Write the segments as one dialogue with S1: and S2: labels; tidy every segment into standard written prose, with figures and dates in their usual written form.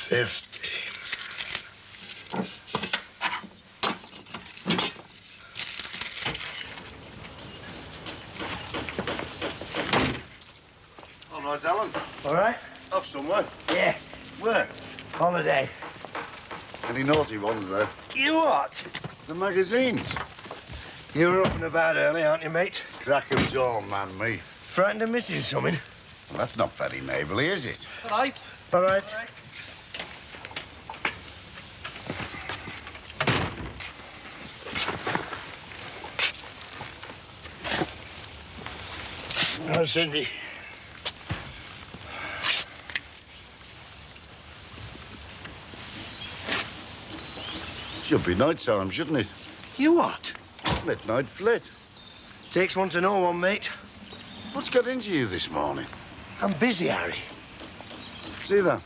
S1: 50.
S2: All right, Alan.
S1: All right?
S2: Off somewhere.
S1: Yeah.
S2: Where?
S1: Holiday.
S2: Any naughty ones there?
S1: You what?
S2: The magazines.
S1: You were up and about early, aren't you, mate?
S2: Crack of dawn, man, me.
S1: Frightened of missing something?
S2: Well, that's not very neighbourly, is it?
S3: All right.
S1: All right. How's Cindy?
S2: Should be night time, shouldn't it?
S1: You what?
S2: Midnight flit.
S1: Takes one to know one, mate.
S2: What's got into you this morning?
S1: I'm busy, Harry.
S2: See that?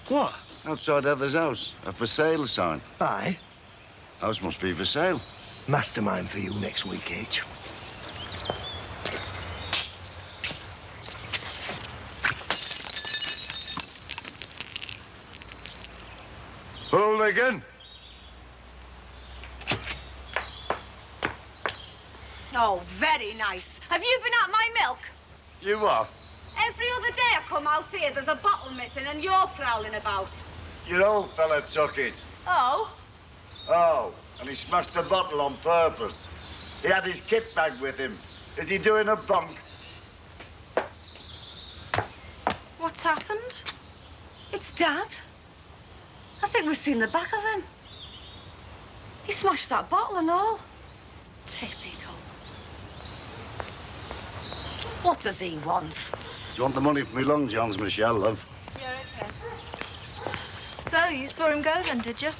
S1: What?
S2: Outside Heather's house. A for sale sign.
S1: Aye.
S2: House must be for sale.
S1: Mastermind for you next week, H.
S2: Hold again.
S4: Oh, very nice. Have you been at my milk?
S2: You are?
S4: Every other day I come out here, there's a bottle missing and you're prowling about.
S2: Your old fella took it.
S4: Oh?
S2: Oh, and he smashed the bottle on purpose. He had his kit bag with him. Is he doing a bunk?
S4: What's happened? It's Dad. I think we've seen the back of him. He smashed that bottle and all. Typical. What does he want?
S2: Do you want the money for me long johns, Michelle, love?
S5: Yeah, okay. So, you saw him go then, did you?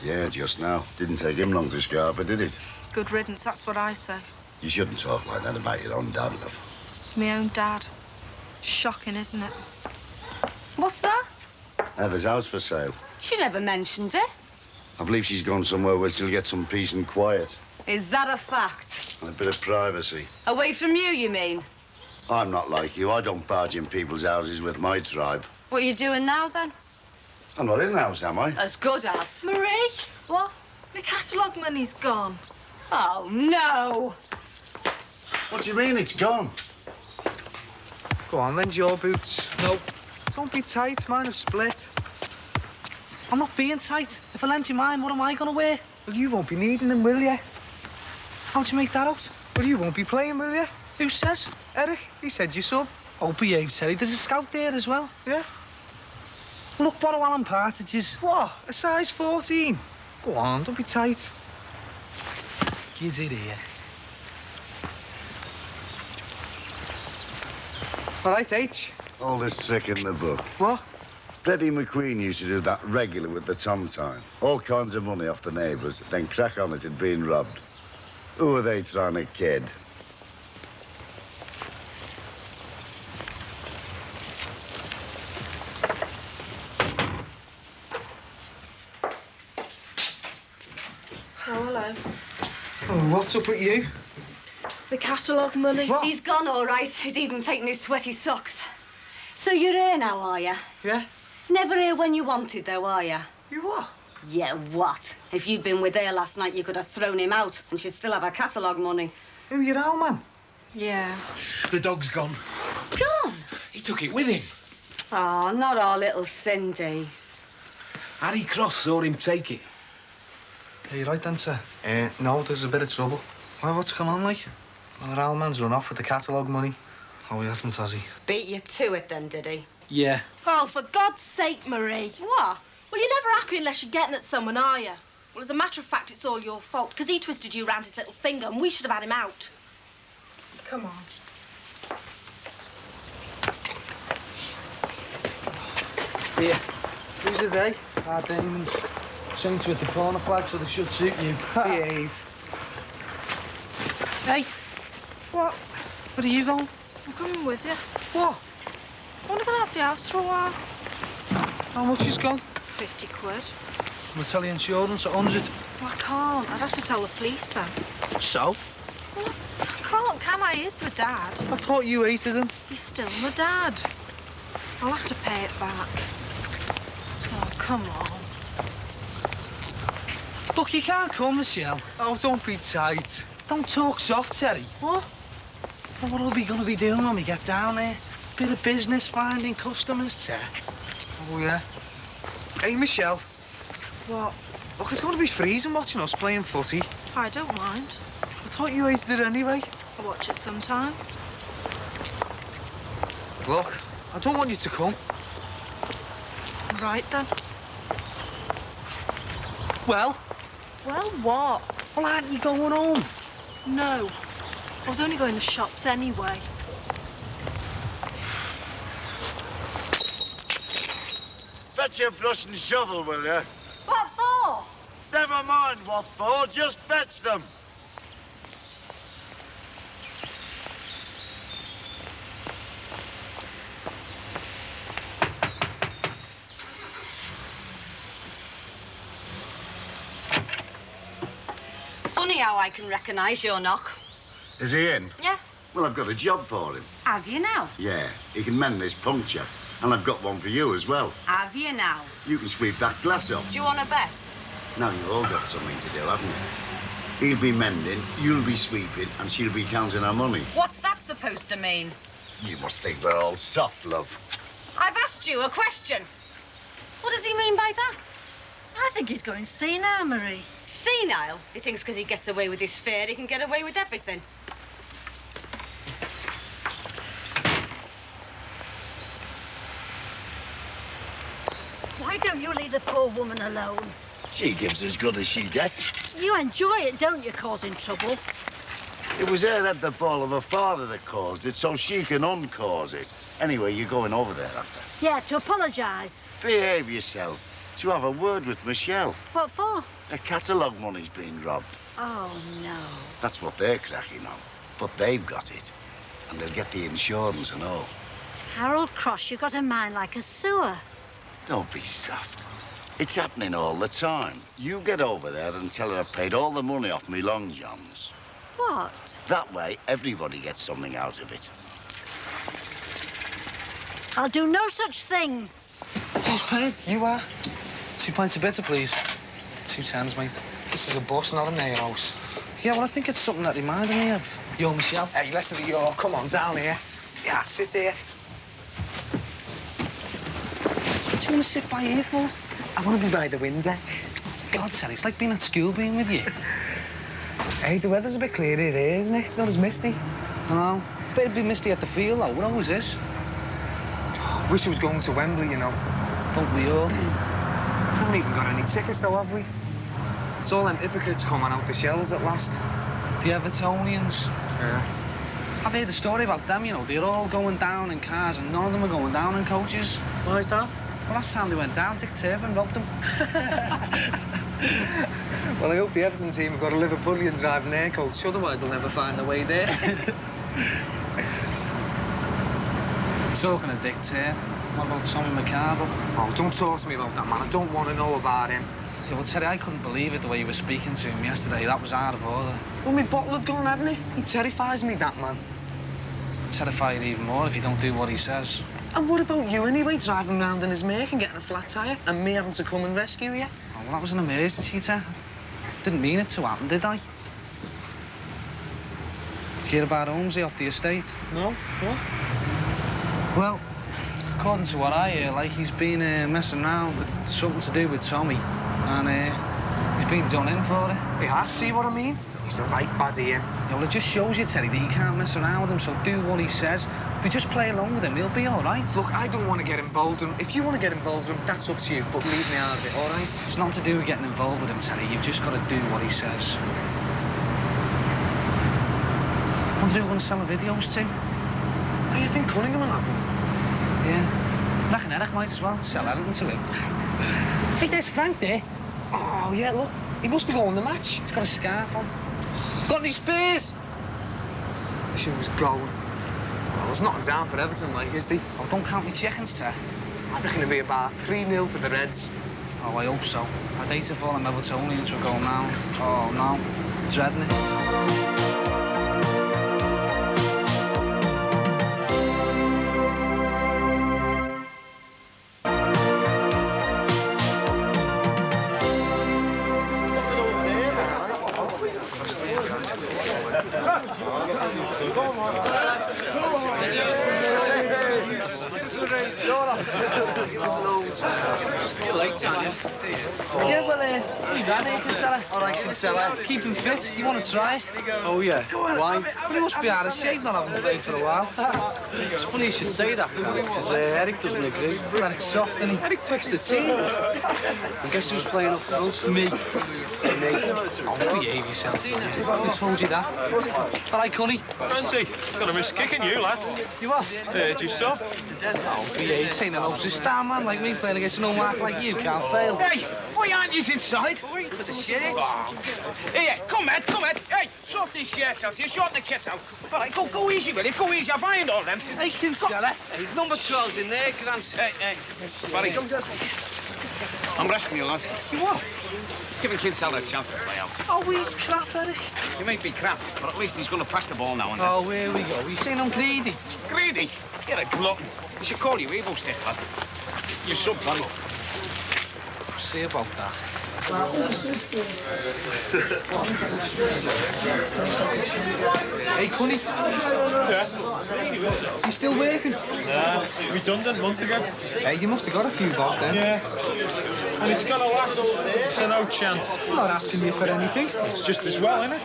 S2: Yeah, just now. Didn't take him long to scarper, did it?
S5: Good riddance, that's what I say.
S2: You shouldn't talk like that about your own dad, love.
S5: My own dad. Shocking, isn't it?
S4: What's that?
S2: Heather's house for sale.
S4: She never mentioned it.
S2: I believe she's gone somewhere where she'll get some peace and quiet.
S4: Is that a fact?
S2: And a bit of privacy.
S4: Away from you, you mean?
S2: I'm not like you. I don't barge in people's houses with my tribe.
S4: What are you doing now, then?
S2: I'm not in the house, am I?
S4: As good as.
S5: Marie!
S4: What?
S5: My catalogue money's gone.
S4: Oh, no.
S2: What do you mean it's gone?
S3: Go on, lend your boots. No. Don't be tight, mine have split. I'm not being tight. If I lend you mine, what am I gonna wear? Well, you won't be needing them, will you? How'd you make that out? Well, you won't be playing, will you? Who says? Eric. He said you sub. Oh, behave, Terry. There's a scout there as well. Yeah? Look, borrow Alan Partridge's. What? A size 14? Go on, don't be tight. Kids it here. All right, H.
S2: All this sick in the book.
S3: What?
S2: Freddie McQueen used to do that regular with the tom-time. All kinds of money off the neighbours, then crack on it had been robbed. Who are they trying to kid?
S5: Oh, hello.
S3: Oh, what's up with you?
S5: The catalogue money.
S3: What?
S4: He's gone, all right. He's even taken his sweaty socks. So you're here now, are you?
S3: Yeah?
S4: Never here when you wanted, though, are you?
S3: You what?
S4: Yeah, what? If you'd been with her last night, you could have thrown him out and she'd still have her catalogue money.
S3: Who, your old man?
S5: Yeah.
S6: The dog's gone.
S4: Gone?
S6: He took it with him.
S4: Oh, not our little Cindy.
S6: Harry Cross saw him take it.
S3: Are you right then, sir? No, there's a bit of trouble. Well, what's going on, like? Well, our old man's run off with the catalogue money. Oh, he hasn't, has he?
S4: Beat you to it, then, did he?
S3: Yeah.
S5: Oh, for God's sake, Marie.
S4: What?
S5: Well, you're never happy unless you're getting at someone, are you? Well, as a matter of fact, it's all your fault, because he twisted you round his little finger, and we should have had him out. Come on.
S3: Here. Who's the day? Our Damon's. Saints with the corner flag, so they should suit you. Behave. Hey.
S5: What?
S3: Where are you going?
S5: I'm coming with you.
S3: What?
S5: I'm only going to have the house for a while.
S3: How much is gone?
S5: 50 quid.
S3: We'll tell the insurance at 100.
S5: Well, I can't. I'd have to tell the police then.
S3: So?
S5: Well, I can't, can I? He's my dad.
S3: I thought you hated him.
S5: He's still my dad. I'll have to pay it back. Oh,
S4: come on.
S3: Look, you can't come, Michelle. Oh, don't be tight. Don't talk soft, Terry. What? Well, what are we going to be doing when we get down there? Bit of business, finding customers, Ter. Oh, yeah. Hey, Michelle.
S4: What?
S3: Look, it's going to be freezing watching us playing footy.
S5: I don't mind.
S3: I thought you hated it anyway.
S5: I watch it sometimes.
S3: Look, I don't want you to come.
S5: Right then.
S3: Well?
S5: Well, what?
S3: Well, aren't you going home?
S5: No. I was only going to shops anyway.
S2: Fetch your brush and shovel, will you?
S4: What for?
S2: Never mind what for, just fetch them.
S7: Funny how I can recognise your knock.
S2: Is he in?
S7: Yeah.
S2: Well, I've got a job for him.
S7: Have you now?
S2: Yeah, he can mend this puncture. And I've got one for you as well.
S7: Have you now?
S2: You can sweep that glass up.
S7: Do you want a bet?
S2: Now you've all got something to do, haven't you? He'll be mending, you'll be sweeping, and she'll be counting her money.
S7: What's that supposed to mean?
S2: You must think we're all soft, love.
S7: I've asked you a question.
S4: What does he mean by that? I think he's going senile, Marie.
S7: Senile? He thinks because he gets away with his fare, he can get away with everything.
S4: Why don't you leave the poor woman alone?
S2: She gives as good as she gets.
S4: You enjoy it, don't you, causing trouble?
S2: It was her at the ball of her father that caused it, so she can uncause it. Anyway, you're going over there after.
S4: Yeah, to apologise.
S2: Behave yourself. To have a word with Michelle.
S4: What for?
S2: Her catalogue money's been robbed.
S4: Oh, no.
S2: That's what they're cracking on. But they've got it. And they'll get the insurance and all.
S4: Harold Cross, you've got a mind like a sewer.
S2: Don't be soft. It's happening all the time. You get over there and tell her I paid all the money off me long johns.
S4: What?
S2: That way, everybody gets something out of it.
S4: I'll do no such thing.
S3: Who's paying? You are. 2 pints of bitter, please. 2 tens, mate. This is a bus, not a nail house. Yeah, well, I think it's something that reminded me of. Yo, Michelle. Hey, less of the yo. Come on, down here. Yeah, sit here. What do you want to sit by here for? I want to be by the window. God, Sally, it's like being at school being with you. Hey, the weather's a bit clearer here, isn't it? It's not as misty. I know. Better be misty at the field, though. What always is. Wish I was going to Wembley, you know. Don't we all? Haven't even got any tickets, though, have we? It's all them hypocrites coming out the shells at last. The Evertonians? Yeah. I've heard a story about them, you know. They're all going down in cars and none of them are going down in coaches. Why is that? Well, last time they went down, Dick Turpin robbed them. Well, I hope the Everton team have got a Liverpoolian driving their coach, otherwise they'll never find their way there. Talking of Dick Turpin, what about Tommy McCardle? Oh, don't talk to me about that, man. I don't want to know about him. Yeah, well, Terry, I couldn't believe it the way you were speaking to him yesterday. That was out of order. Well, my bottle had gone, hadn't he? He terrifies me, that man. It'll terrify you even more if you don't do what he says. And what about you, anyway, driving round in his make and getting a flat tyre, and me having to come and rescue you? Oh, well, that was an emergency, Ter. Didn't mean it to happen, did I? Did you hear about Holmesy off the estate? No. What? Well, according to what I hear, like, he's been messing around with something to do with Tommy, and he's been done in for it. He has, see what I mean? He's a right baddie, him. Yeah, well, it just shows you, Terry, that you can't mess around with him, so do what he says. If you just play along with him, he'll be all right. Look, I don't want to get involved in him. If you want to get involved with him, that's up to you, but leave me out of it, all right? It's nothing to do with getting involved with him, Terry. You've just got to do what he says. I wonder who we're going to sell the videos to. Oh, you think Cunningham will have them? Yeah. Reckon Eric might as well. Sell anything to him. Hey, there's Frank there. Oh, yeah, look. He must be going the match. He's got a scarf on. Got any spares? Wish he was going. Well, there's nothing down for Everton, like, is there? Oh, don't count me chickens, Ter. I reckon it'll be about 3-0 for the Reds. Oh, I hope so. I'd hate if all them Evertonians were going round. Oh, no. Dreading it.
S6: You're late, aren't you?
S3: Yeah, well, he's right here, Kinsella. All right, Kinsella. Keep him fit. You want to try?
S6: Oh, yeah. Why?
S3: Well, he must be out of shape, not having played for a while.
S6: It's funny you should say that, because Eric doesn't agree.
S3: Eric's soft, isn't he?
S6: Eric picks the team. And guess who's playing up front?
S3: Me.
S6: Oh, behave yourself.
S3: Who told you that? All right, Connie.
S8: Fancy, got a miss kicking you, lad.
S3: You what?
S8: Heard you, son.
S3: Oh, behave. This ain't an opposite star man like me playing against an old mark like you. Can't fail.
S9: Hey, why aren't you inside? Wait for the shirt. Here, come, Ed, come, Ed. Hey, sort these shirts out here, sort the kits out. All right, go easy, will you? Go easy, I've ironed all them.
S3: Hey, Kinsella.
S6: Hey, number 12's in there, Grant.
S9: Hey, Barry. I'm resting you, lad.
S3: You what?
S9: Giving Kinsella a chance to play out.
S3: Oh, he's crap, Eric.
S9: He may be crap, but at least he's going to pass the ball now and then.
S3: Oh, here we go. You saying I'm greedy?
S9: Greedy? You're a glutton. You should call you Evo stick, lad. You're sub, Barry.
S3: See about that. Hey, Connie.
S8: Yeah.
S3: You still working?
S8: Nah, redundant a month ago.
S3: Hey, you must have got a few bob then.
S8: Yeah. And it's gonna last, so no chance.
S3: I'm not asking you for anything.
S8: It's just as well, isn't it?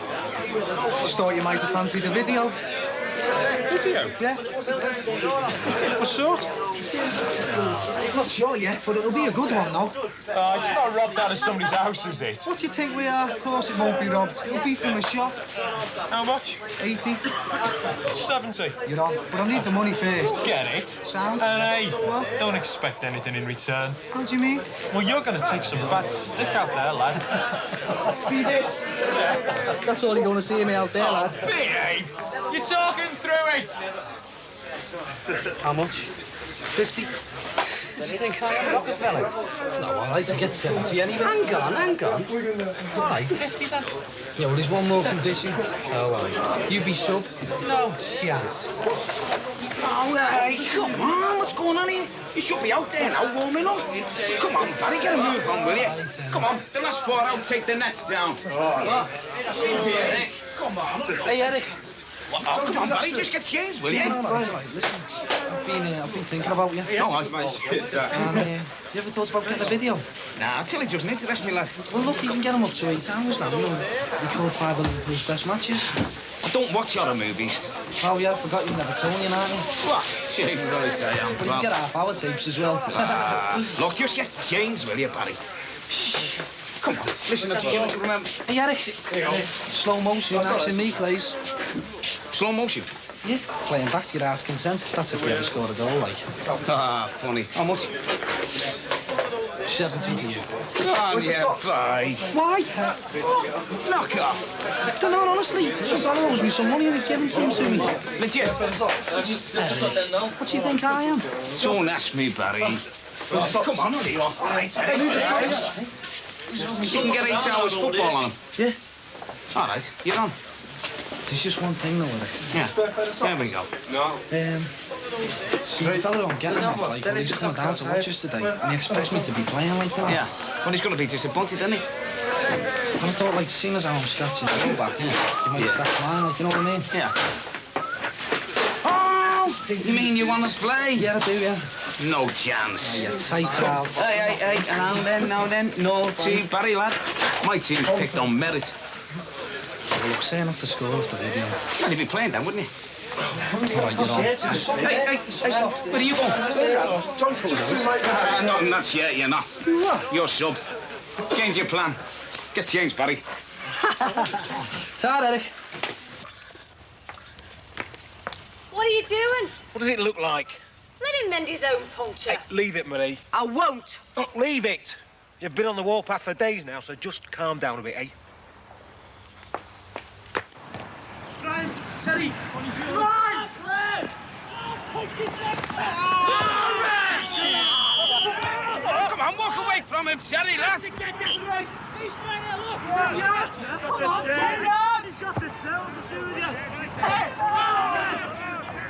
S3: Just thought you might have fancied the video.
S8: Video?
S3: Yeah.
S8: What sort?
S3: Not sure yet, but it'll be a good one, though.
S8: It's not robbed out of somebody's house, is it?
S3: What do you think we are? Of course it won't be robbed. It'll be from a shop.
S8: How much?
S3: 80.
S8: 70.
S3: You're on. But I need the money first.
S8: Get it?
S3: Sound?
S8: And hey,
S3: What?
S8: don't expect anything in return.
S3: How do you mean?
S8: Well, you're gonna take some bad stick out there, lad.
S3: See this? That's all you're going to see me out there, lad.
S8: Behave! You're talking through it!
S3: How much? 50. What do you think I am, Rockefeller? No, all right, I get 70 anyway. Hang on. All right, 50 then. Yeah, well, there's one more condition. Oh, you be sub? No chance.
S9: Oh, hey, come on, what's going on here? You should be out there now, warming up. Come on, Barry, get a move on, will you? Come on, the last 4 out, take the nets down. Eric, come on.
S3: Hey, Eric.
S9: Oh, come on, Barry, just get changed, will you?
S3: All right, listen, I've been thinking about you.
S9: No, I mate.
S3: And, you ever thought about getting a video?
S9: Nah, till he doesn't interest me, lad.
S3: Well, look, you can get them up to 8 hours now. You know, record 5 of Liverpool's best matches.
S9: I don't watch horror movies.
S3: Oh, yeah, I forgot you're Evertonian, aren't you?
S9: What? Shame, right, I am.
S3: But you can get half-hour tapes as well.
S9: Look, just get changed, will you, Barry? Come on, listen to me, remember.
S3: Hey, Eric. Slow motion, action knee plays.
S9: Slow motion.
S3: Yeah, playing back to your heart's consent. That's if you ever scored a goal, like.
S9: Ah, funny. How much?
S3: 70 to you.
S9: Oh, yeah, bye.
S3: Why?
S9: Knock off.
S3: No, honestly, some fella owes me some money and he's giving some to me.
S9: Legit.
S3: What do you think I am?
S9: Don't ask me, Barry. Come on, hurry up. All right, you can get 8 hours football on him.
S3: Yeah.
S9: All right, you're on.
S3: There's just one thing, though, Eric.
S9: Yeah, there we go.
S3: See, the fella don't get him, like, but he's coming down to watch us today, and he expects me to be playing like that.
S9: Yeah, well, he's going to be disappointed, isn't he?
S3: And I thought, like, seeing as how I'm scratching the go back, you might scratch mine, like, you know what I mean?
S9: Yeah. Oh, you mean you want to play?
S3: Yeah, I do, yeah.
S9: No chance.
S3: Yeah, tight out.
S9: Hey, now then. No, see, Barry, lad. My team's picked on merit.
S3: Well, look, saying up the score of the video.
S9: Well, you'd be playing then, wouldn't you?
S3: All right, you're on.
S9: Hey, where are you going? Not yet, you're not. You're sub. Change your plan. Get changed, Barry.
S3: Ta, Eric.
S7: What are you doing?
S1: What does it look like?
S7: Let him mend his own puncture.
S1: Hey, leave it, Marie.
S7: I won't.
S1: Oh, leave it. You've been on the warpath for days now, so just calm down a bit, eh?
S3: Brian, Terry, on your field.
S9: Oh, come on, walk away from him, Terry, lad.
S3: He's got the tails, the two of you.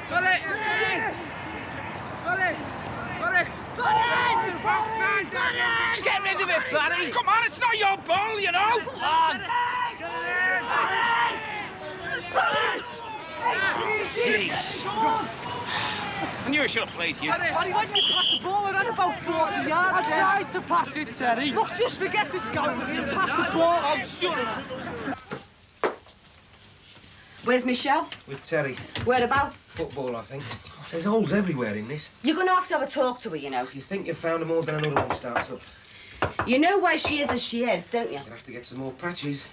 S3: Got it!
S9: Get rid of it, Barry. Come on, it's not your ball, you know. Come on. Jeez. I knew I should have played you.
S3: Paddy, why didn't you pass the ball? It had about 40 yards.
S8: I tried to pass it, Terry.
S3: Look, just forget this guy. He'll pass the ball.
S8: Oh, shut up.
S7: Where's Michelle?
S1: With Terry.
S7: Whereabouts?
S1: Football, I think. There's holes everywhere in this.
S7: You're going to have a talk to her, you know.
S1: You think you've found them all, then another one starts up.
S7: You know why she is as she is, don't you?
S1: You'll have to get some more patches.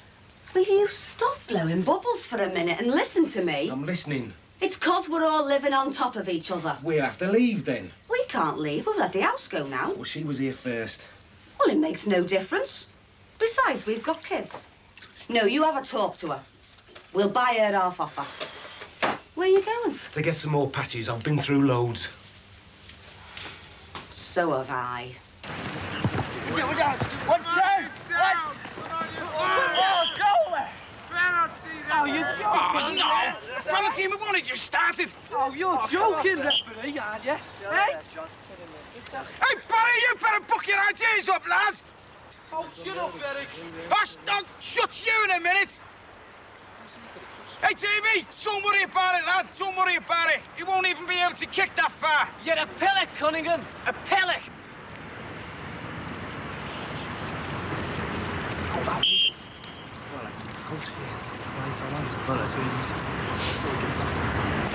S7: Will you stop blowing bubbles for a minute and listen to me?
S1: I'm listening.
S7: It's 'cause we're all living on top of each other.
S1: We'll have to leave then.
S7: We can't leave. We've let the house go now.
S1: Well, she was here first.
S7: Well, it makes no difference. Besides, we've got kids. No, you have a talk to her. We'll buy her half off her. Where are you going?
S1: To get some more patches. I've been through loads.
S7: So have I.
S3: Oh, you're joking.
S9: Oh, no! Penalty, we've only just started.
S3: Oh, you're joking, referee, aren't you? Hey?
S9: Hey, Barry, you better book your ideas up, lads.
S8: Oh, shut up, Eric.
S9: I'll shut you in a minute. Hey, Davey, don't worry about it, lad. Don't worry about it. He won't even be able to kick that far.
S8: You're a pillock, Cunningham. A pillock.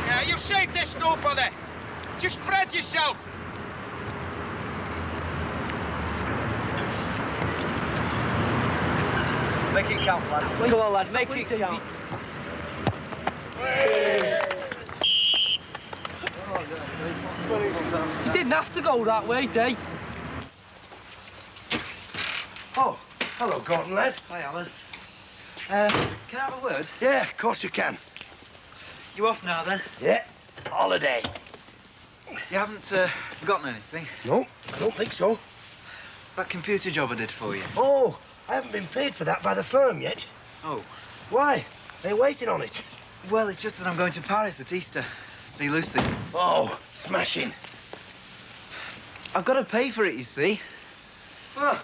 S9: Yeah, you'll save this, nobody. Just spread yourself.
S3: Make it count, lad. Come on, lad, make it count. You didn't have to go that way, Dave.
S10: Oh, hello, Gordon, lad.
S3: Hi, Alan. Can I have a word?
S10: Yeah, of course you can.
S3: You off now, then?
S10: Yeah, holiday.
S3: You haven't forgotten anything?
S10: No, I don't think so.
S3: That computer job I did for you.
S10: Oh, I haven't been paid for that by the firm yet.
S3: Oh.
S10: Why? They're waiting on it.
S3: Well, it's just that I'm going to Paris at Easter. See Lucy.
S10: Oh, smashing.
S3: I've got to pay for it, you see.
S10: Ah,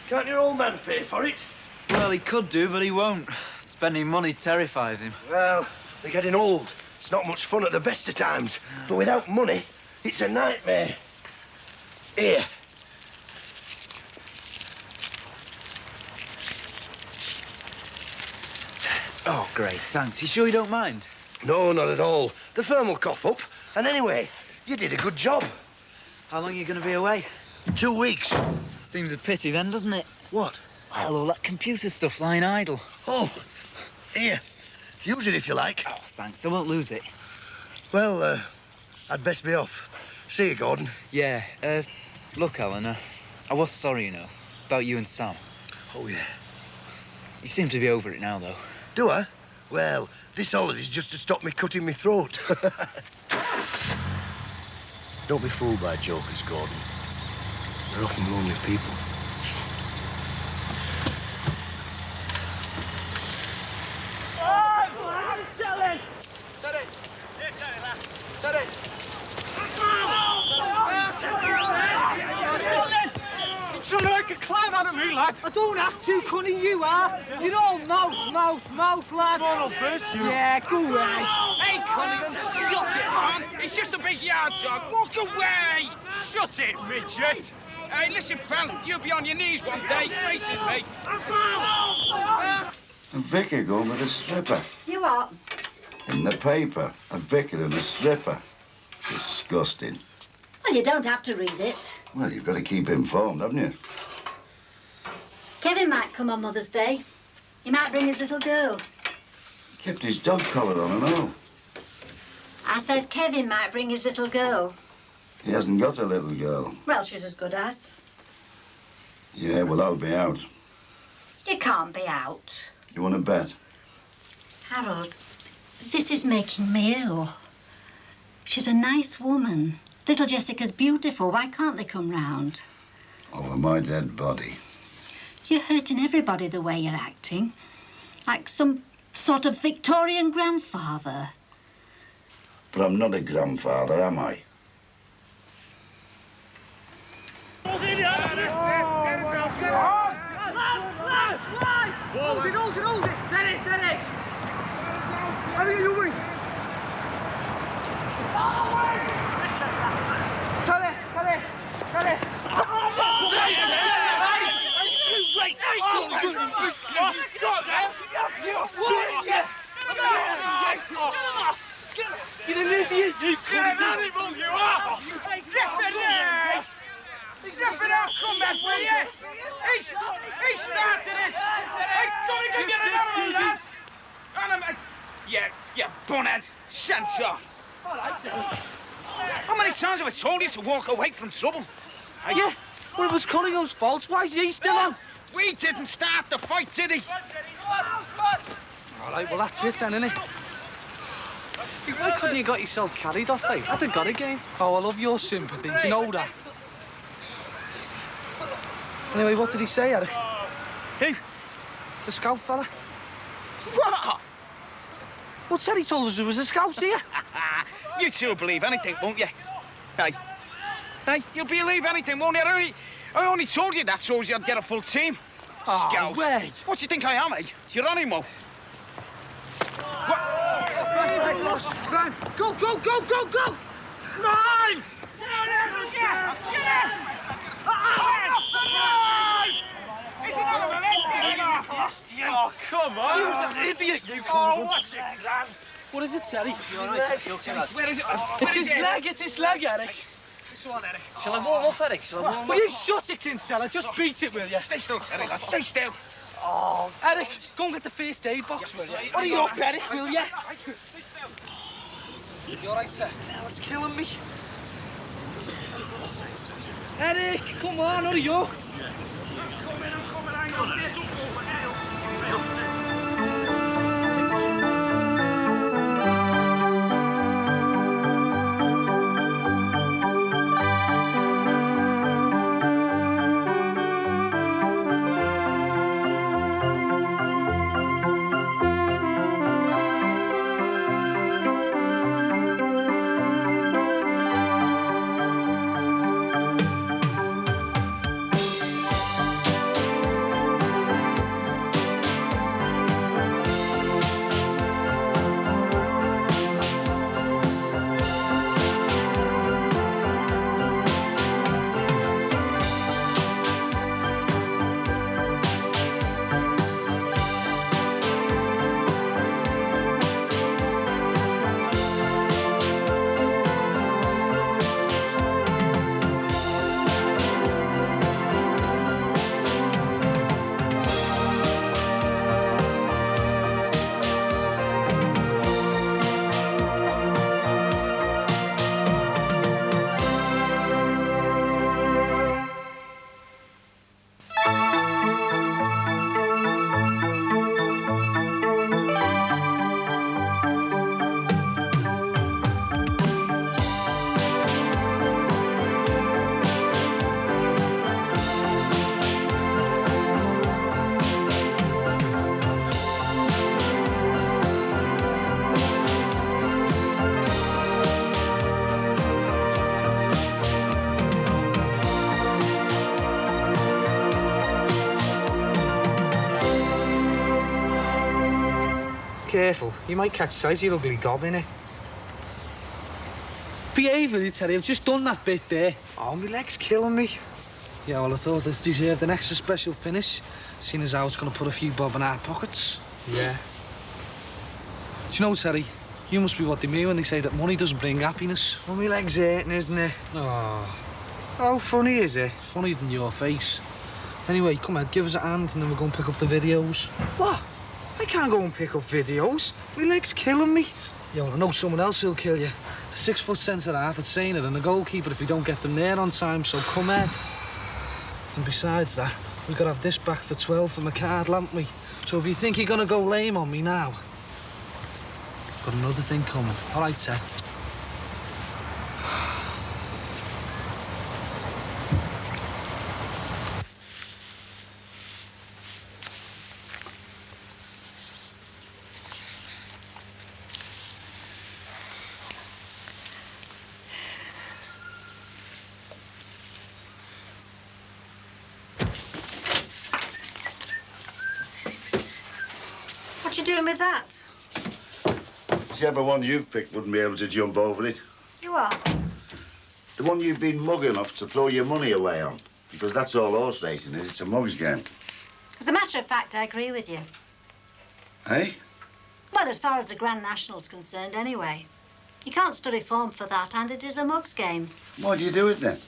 S10: can't your old man pay for it?
S3: Well, he could do, but he won't. Spending money terrifies him.
S10: Well, they're getting old. It's not much fun at the best of times. But without money, it's a nightmare. Here.
S3: Oh, great, thanks. You sure you don't mind?
S10: No, not at all. The firm will cough up. And anyway, you did a good job.
S3: How long are you going to be away?
S10: 2 weeks.
S3: Seems a pity then, doesn't it?
S10: What?
S3: Well, all that computer stuff lying idle.
S10: Oh, here. Use it if you like.
S3: Oh, thanks. I won't lose it.
S10: Well, I'd best be off. See you, Gordon.
S3: Yeah, look, Alan, I was sorry, you know, about you and Sam.
S10: Oh, yeah.
S3: You seem to be over it now, though.
S10: Do I? Well, this holiday's just to stop me cutting my throat. Don't be fooled by jokers, Gordon. They're often lonely people.
S8: You're trying to make a clown out of me, lad.
S3: I don't have to, Cunny, you are. You're all mouth, lad.
S8: Come on, first, you.
S3: Yeah, go away.
S9: Hey, Cunningham, shut it, man. It's just a big yard dog. Walk away.
S8: Shut it, midget.
S9: Hey, listen, pal, you'll be on your knees one day facing me.
S2: A vicar going with a stripper.
S4: You what?
S2: In the paper, a vicar and a stripper. Disgusting.
S4: Well, you don't have to read it.
S2: Well, you've got to keep informed, haven't you?
S4: Kevin might come on Mother's Day. He might bring his little girl.
S2: Kept his dog collar on and all.
S4: I said Kevin might bring his little girl.
S2: He hasn't got a little girl.
S4: Well, she's as good as.
S2: Yeah, well, I'll be out.
S4: You can't be out.
S2: You want to bet?
S4: Harold, this is making me ill. She's a nice woman. Little Jessica's beautiful. Why can't they come round?
S2: Over my dead body.
S4: You're hurting everybody the way you're acting. Like some sort of Victorian grandfather.
S2: But I'm not a grandfather, am I?
S3: Hold it. Steady. How are you doing?
S9: that, will you? He started it! Hey, don't even get another one, lad! Yeah, bunhead. Sense off.
S3: All right, sir.
S9: How many times have I told you to walk away from trouble?
S3: Yeah, well, it was Cullingham's fault. Why is he still on?
S9: We didn't start the fight, did he?
S3: All right, well, that's it then, innit? Why couldn't you got yourself carried off, eh? I'd have got a game. Oh, I love your sympathy. Do you know that? Anyway, what did he say, Eric?
S9: Who?
S3: The scout fella.
S9: What?
S3: Well, said he told us there was a scout here.
S9: You two'll believe anything, won't you? Hey, you'll believe anything, won't you? I only told you that so as you'd get a full team.
S3: Oh,
S9: Scout.
S3: wait.
S9: What do you think I am, eh? Geronimo. What?
S3: Run! Go, go, go, go, go!
S9: Run!
S8: Oh, come on!
S3: You was an idiot, you
S8: Oh, what's it, Grant?
S3: What is it, Terry?
S9: Where is it?
S3: It's his leg, Eric.
S6: Shall I warm up, Eric? Shall I warm up?
S3: Will you shut it, Kinsella? Just beat it, will you?
S9: Stay still, Terry, lad. Stay still.
S3: Oh, Eric, go and get the first aid box, will you?
S6: Hurry up, Eric, will you?
S3: You all right, sir? Hell, it's killing me. Eric, come on, hurry up.
S8: I'm coming, hang on. Don't go over there.
S3: Careful, you might catch sight of your ugly gob, innit? Behave, will you, Terry? I've just done that bit there. Oh, my leg's killing me. Yeah, well, I thought it deserved an extra special finish, seeing as how it's going to put a few bob in our pockets. Yeah. Do you know, Terry, you must be what they mean when they say that money doesn't bring happiness. Well, my leg's hurting, isn't it? Oh. How funny is it? Funnier than your face. Anyway, come on, give us a hand and then we'll go and pick up the videos. What? I can't go and pick up videos. My leg's killing me. Yeah, well, I know someone else who'll kill you. A 6-foot centre-half at saying it and a goalkeeper if we don't get them there on time, so come, Ed. And besides that, we've got to have this back for 12 from the card, haven't we? So if you think you're going to go lame on me now, I've got another thing coming. All right, Ted.
S4: What you doing with that?
S2: Whichever one you've picked wouldn't be able to jump over it.
S4: You are?
S2: The one you've been mug enough to throw your money away on. Because that's all horse racing is. It's a mug's game.
S4: As a matter of fact, I agree with you.
S2: Hey?
S4: Well, as far as the Grand National's concerned, anyway. You can't study form for that, and it is a mug's game.
S2: Why do you do it then?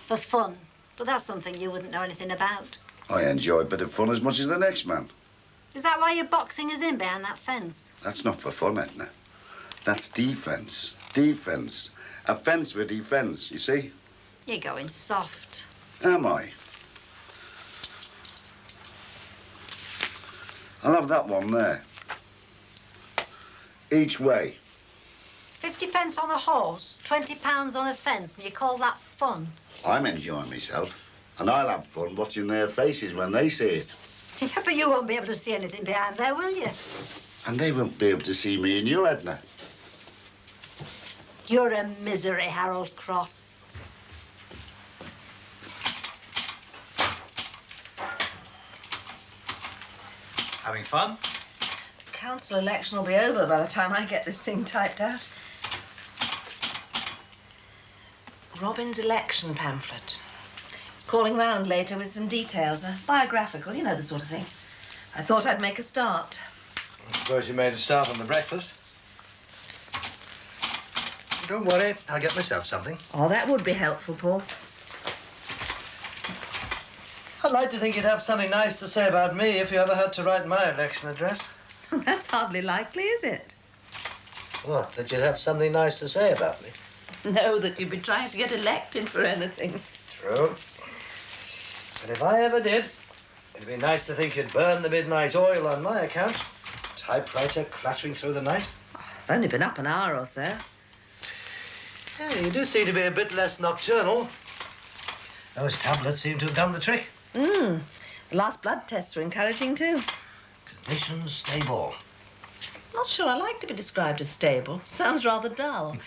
S4: For fun.
S11: But that's something you wouldn't know anything about.
S2: I enjoy a bit of fun as much as the next man.
S11: Is that why you're boxing us in behind that fence?
S2: That's not for fun, Edna. That's defence. Defence. A fence with defence, you see?
S11: You're going soft.
S2: Am I? I'll have that one there. Each way.
S11: 50 pence on a horse, 20 pounds on a fence, and you call that fun?
S2: I'm enjoying myself. And I'll have fun watching their faces when they see it.
S11: Yeah, but you won't be able to see anything behind there, will you?
S2: And they won't be able to see me and you, Edna.
S11: You're a misery, Harold Cross.
S3: Having fun?
S12: The council election will be over by the time I get this thing typed out. Robin's election pamphlet. It's calling round later with some details, a biographical, you know, the sort of thing. I thought I'd make a start.
S3: I suppose you made a start on the breakfast. Don't worry, I'll get myself something.
S12: Oh, that would be helpful, Paul.
S13: I'd like to think you'd have something nice to say about me if you ever had to write my election address.
S12: That's hardly likely, is it?
S13: What, that you'd have something nice to say about me?
S12: No, that you'd be trying to get elected for anything.
S13: True. But if I ever did, it'd be nice to think you'd burn the midnight oil on my account. Typewriter clattering through the night.
S12: I've only been up an hour or so.
S13: Yeah, you do seem to be a bit less nocturnal. Those tablets seem to have done the trick.
S12: The last blood tests were encouraging, too.
S13: Conditions stable.
S12: Not sure I like to be described as stable. Sounds rather dull.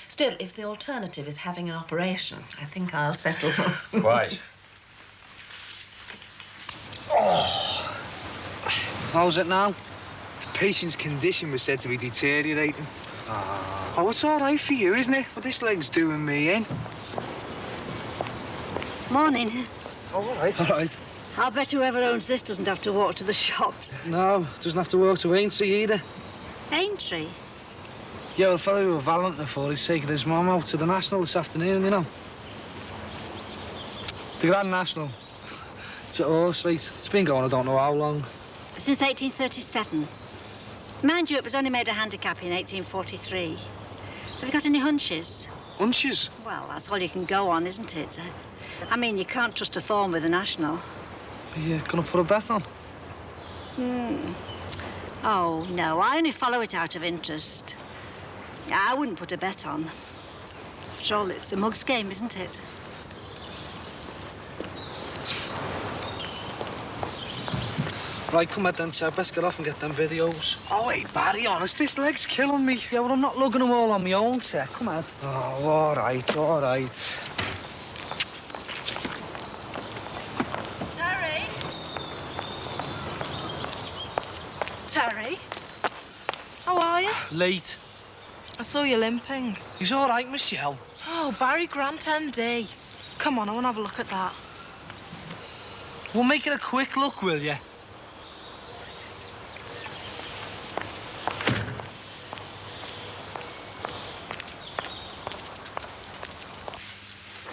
S12: Still, if the alternative is having an operation, I think I'll settle.
S3: Quite. Oh. How's it now?
S14: The patient's condition was said to be deteriorating. Oh, it's all right for you, isn't it? But this leg's doing me in.
S11: Morning.
S14: Oh, all right. All right.
S11: I'll bet whoever owns this doesn't have to walk to the shops.
S14: No, doesn't have to walk to Aintree either.
S11: Aintree?
S14: Yeah, well, the fellow we were valeting for, he's taking his mum out to the National this afternoon, you know. The Grand National. It's at horse race. It's been going I don't know how long.
S11: Since 1837. Mind you, it was only made a handicap in 1843. Have you got any hunches?
S14: Hunches?
S11: Well, that's all you can go on, isn't it? I mean, you can't trust a form with the National.
S14: Are you gonna put a bet on?
S11: Oh, no, I only follow it out of interest. I wouldn't put a bet on. After all, it's a mug's game, isn't it?
S14: Right, come on then, sir. Best get off and get them videos. Oh, wait, Barry, honest, this leg's killing me. Yeah, well, I'm not lugging them all on my own, sir. Come on. Oh, all right, all right.
S5: Terry? Terry? How are you?
S14: Late.
S5: I saw you limping.
S14: He's all right, Michelle.
S5: Oh, Barry Grant, MD. Come on, I want to have a look at that.
S14: We'll make it a quick look, will you?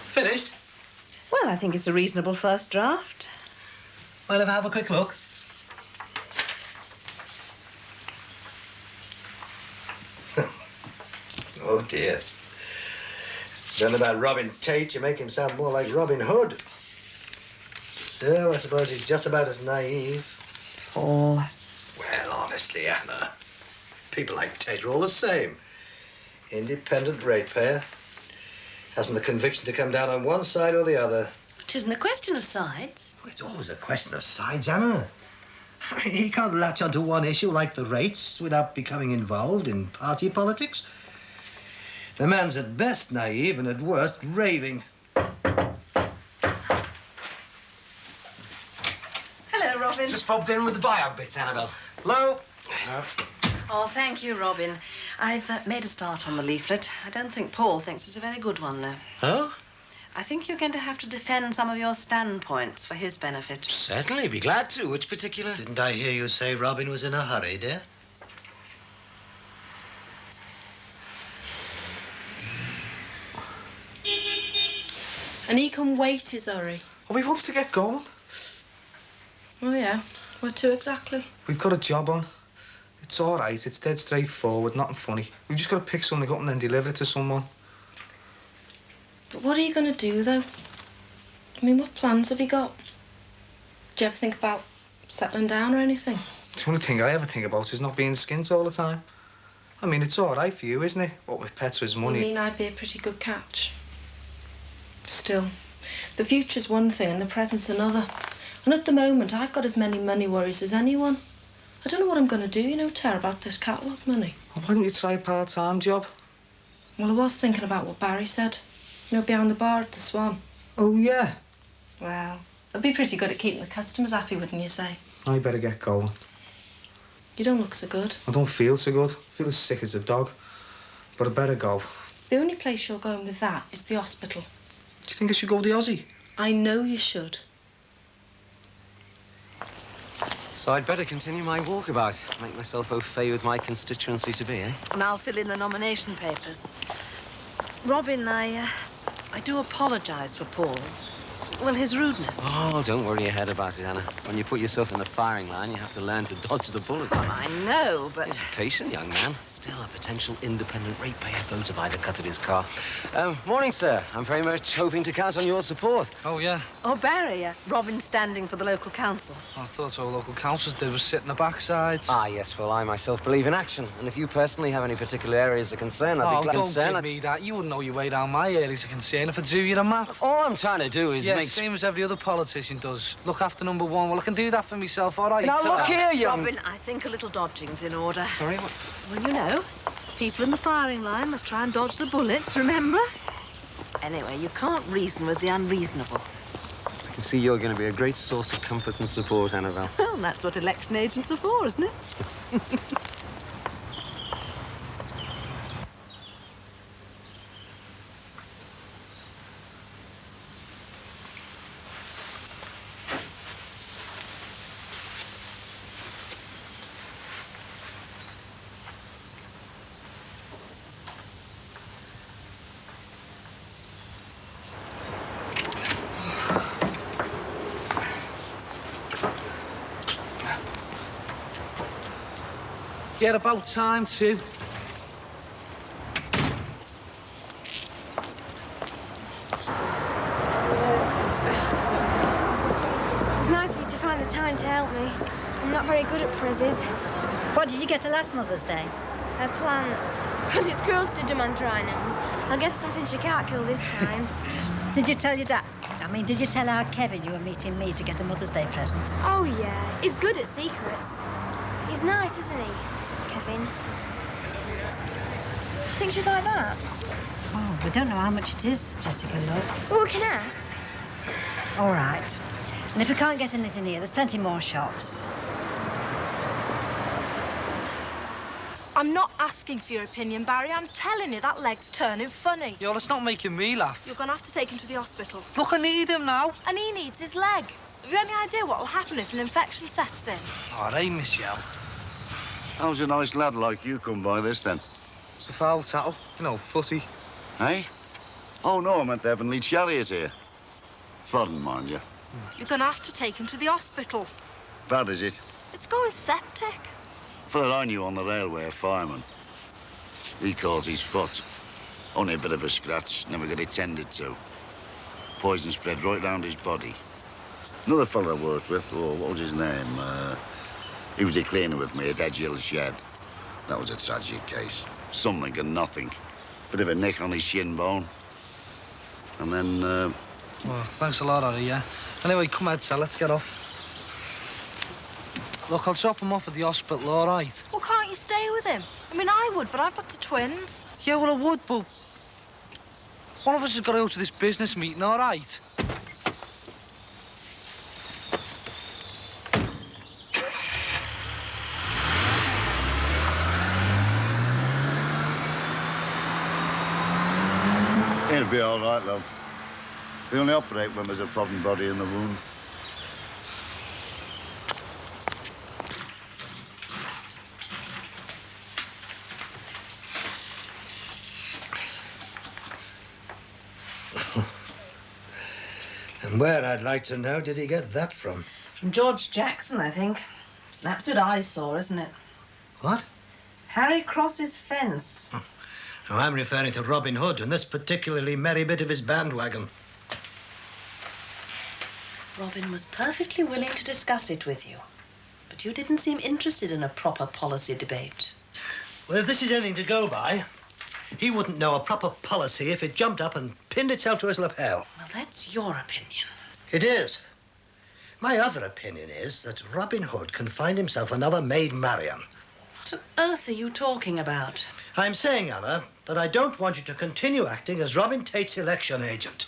S13: Finished?
S12: Well, I think it's a reasonable first draft.
S13: Mind if I have a quick look? Oh, dear. Don't know about Robin Tate. You make him sound more like Robin Hood. Still, I suppose he's just about as naive.
S12: Paul.
S13: Well, honestly, Anna, people like Tate are all the same. Independent ratepayer. Hasn't the conviction to come down on one side or the other.
S12: It isn't a question of sides.
S13: Well, it's always a question of sides, Anna. He can't latch onto one issue like the rates without becoming involved in party politics. The man's at best naive and at worst raving.
S12: Hello, Robin.
S9: Just popped in with the buyout bits, Annabelle.
S14: Hello?
S12: Oh, thank you, Robin. I've made a start on the leaflet. I don't think Paul thinks it's a very good one, though.
S9: Huh?
S12: I think you're going to have to defend some of your standpoints for his benefit.
S9: Certainly, be glad to. Which particular?
S13: Didn't I hear you say Robin was in a hurry, dear?
S5: And he can wait his hurry.
S3: Oh, he wants to get going.
S5: Oh, yeah? Where to exactly?
S3: We've got a job on. It's all right. It's dead straightforward, nothing funny. We've just got to pick something up and then deliver it to someone.
S5: But what are you going to do, though? I mean, what plans have you got? Do you ever think about settling down or anything?
S3: The only thing I ever think about is not being skint all the time. I mean, it's all right for you, isn't it? What with Petra's money.
S5: I mean, I'd be a pretty good catch. Still, the future's one thing and the present's another. And at the moment, I've got as many money worries as anyone. I don't know what I'm going to do, you know, Tara, about this catalogue money.
S3: Well, why don't you try a part-time job?
S5: Well, I was thinking about what Barry said. You know, behind the bar at the Swan.
S3: Oh, yeah?
S5: Well, I'd be pretty good at keeping the customers happy, wouldn't you say?
S3: I better get going.
S5: You don't look so good.
S3: I don't feel so good. I feel as sick as a dog. But I better go.
S5: The only place you're going with that is the hospital.
S3: Do you think I should go to the Aussie?
S5: I know you should.
S6: So I'd better continue my walkabout. Make myself au fait with my constituency to be, eh?
S12: And I'll fill in the nomination papers. Robin, I do apologise for Paul. Well, his rudeness.
S6: Oh, don't worry your head about it, Anna. When you put yourself in the firing line, you have to learn to dodge the bullets.
S12: Well, I know, but...
S6: He's a patient young man. Still a potential independent ratepayer voter by the cut of his car. Morning, sir. I'm very much hoping to count on your support.
S3: Oh, yeah?
S12: Oh, Barry, Robin's standing for the local council.
S3: I thought all local councils did was sit in the backsides.
S6: Ah, yes. Well, I myself believe in action. And if you personally have any particular areas of concern, I'd be glad to
S3: don't give me that. You wouldn't know your way down my areas of concern if I drew you a map.
S6: All I'm trying to do is make...
S3: same as every other politician does. Look after number one. Well, I can do that for myself, all right?
S6: Now, look here, young...
S12: Robin, I think a little dodging's in order.
S6: Sorry, what?
S12: Well, you know, people in the firing line must try and dodge the bullets, remember? Anyway, you can't reason with the unreasonable.
S6: I can see you're going to be a great source of comfort and support, Annabelle.
S12: Well, that's what election agents are for, isn't it?
S3: Yeah, about time, too.
S15: It's nice of you to find the time to help me. I'm not very good at prezzes.
S11: What did you get to last Mother's Day?
S15: A plant. Because it's cruelty to do mandrinums. I'll get something she can't kill this time.
S11: Did you tell your dad? I mean, did you tell our Kevin you were meeting me to get a Mother's Day present?
S15: Oh, yeah. He's good at secrets. He's nice, isn't he, Kevin? Do you think she'd like that?
S11: Oh, we don't know how much it is, Jessica, love.
S15: Well, we can ask.
S11: All right. And if we can't get anything here, there's plenty more shops.
S5: I'm not asking for your opinion, Barry. I'm telling you, that leg's turning funny.
S3: Yo, that's not making me laugh.
S5: You're going to have to take him to the hospital.
S3: Look, I need him now.
S5: And he needs his leg. Have you any idea what will happen if an infection sets in?
S3: All right, Michelle.
S2: How's a nice lad like you come by this, then?
S3: It's a foul tattle. You know, fussy.
S2: Hey? Oh, no, I meant the Heavenly Chariot here. Foreign, mind you.
S5: You're going to have to take him to the hospital.
S2: Bad, is it?
S5: It's going septic.
S2: Fella I knew on the railway, a fireman. He calls his foot. Only a bit of a scratch, never got it tended to. Poison spread right round his body. Another fella I worked with, oh, what was his name? He was a cleaner with me at Edge Hill Shed. That was a tragic case. Something and nothing. Bit of a nick on his shin bone. And then,
S3: Well, thanks a lot, Harry, yeah? Anyway, come on, so let's get off. Look, I'll drop him off at the hospital, all right?
S5: Well, can't you stay with him? I mean, I would, but I've got the twins.
S3: Yeah, well, I would, but... one of us has got to go to this business meeting, all right?
S2: he'll be all right, love. They only operate when there's a foreign body in the wound.
S13: Where, I'd like to know, did he get that from?
S12: From George Jackson, I think. It's an absolute eyesore, isn't it?
S13: What?
S12: Harry Cross's fence.
S13: Oh, I'm referring to Robin Hood and this particularly merry bit of his bandwagon.
S12: Robin was perfectly willing to discuss it with you. But you didn't seem interested in a proper policy debate.
S13: Well, if this is anything to go by, he wouldn't know a proper policy if it jumped up and pinned itself to his lapel.
S12: Well, that's your opinion.
S13: It is. My other opinion is that Robin Hood can find himself another Maid Marian.
S12: What on earth are you talking about?
S13: I'm saying, Anna, that I don't want you to continue acting as Robin Tate's election agent.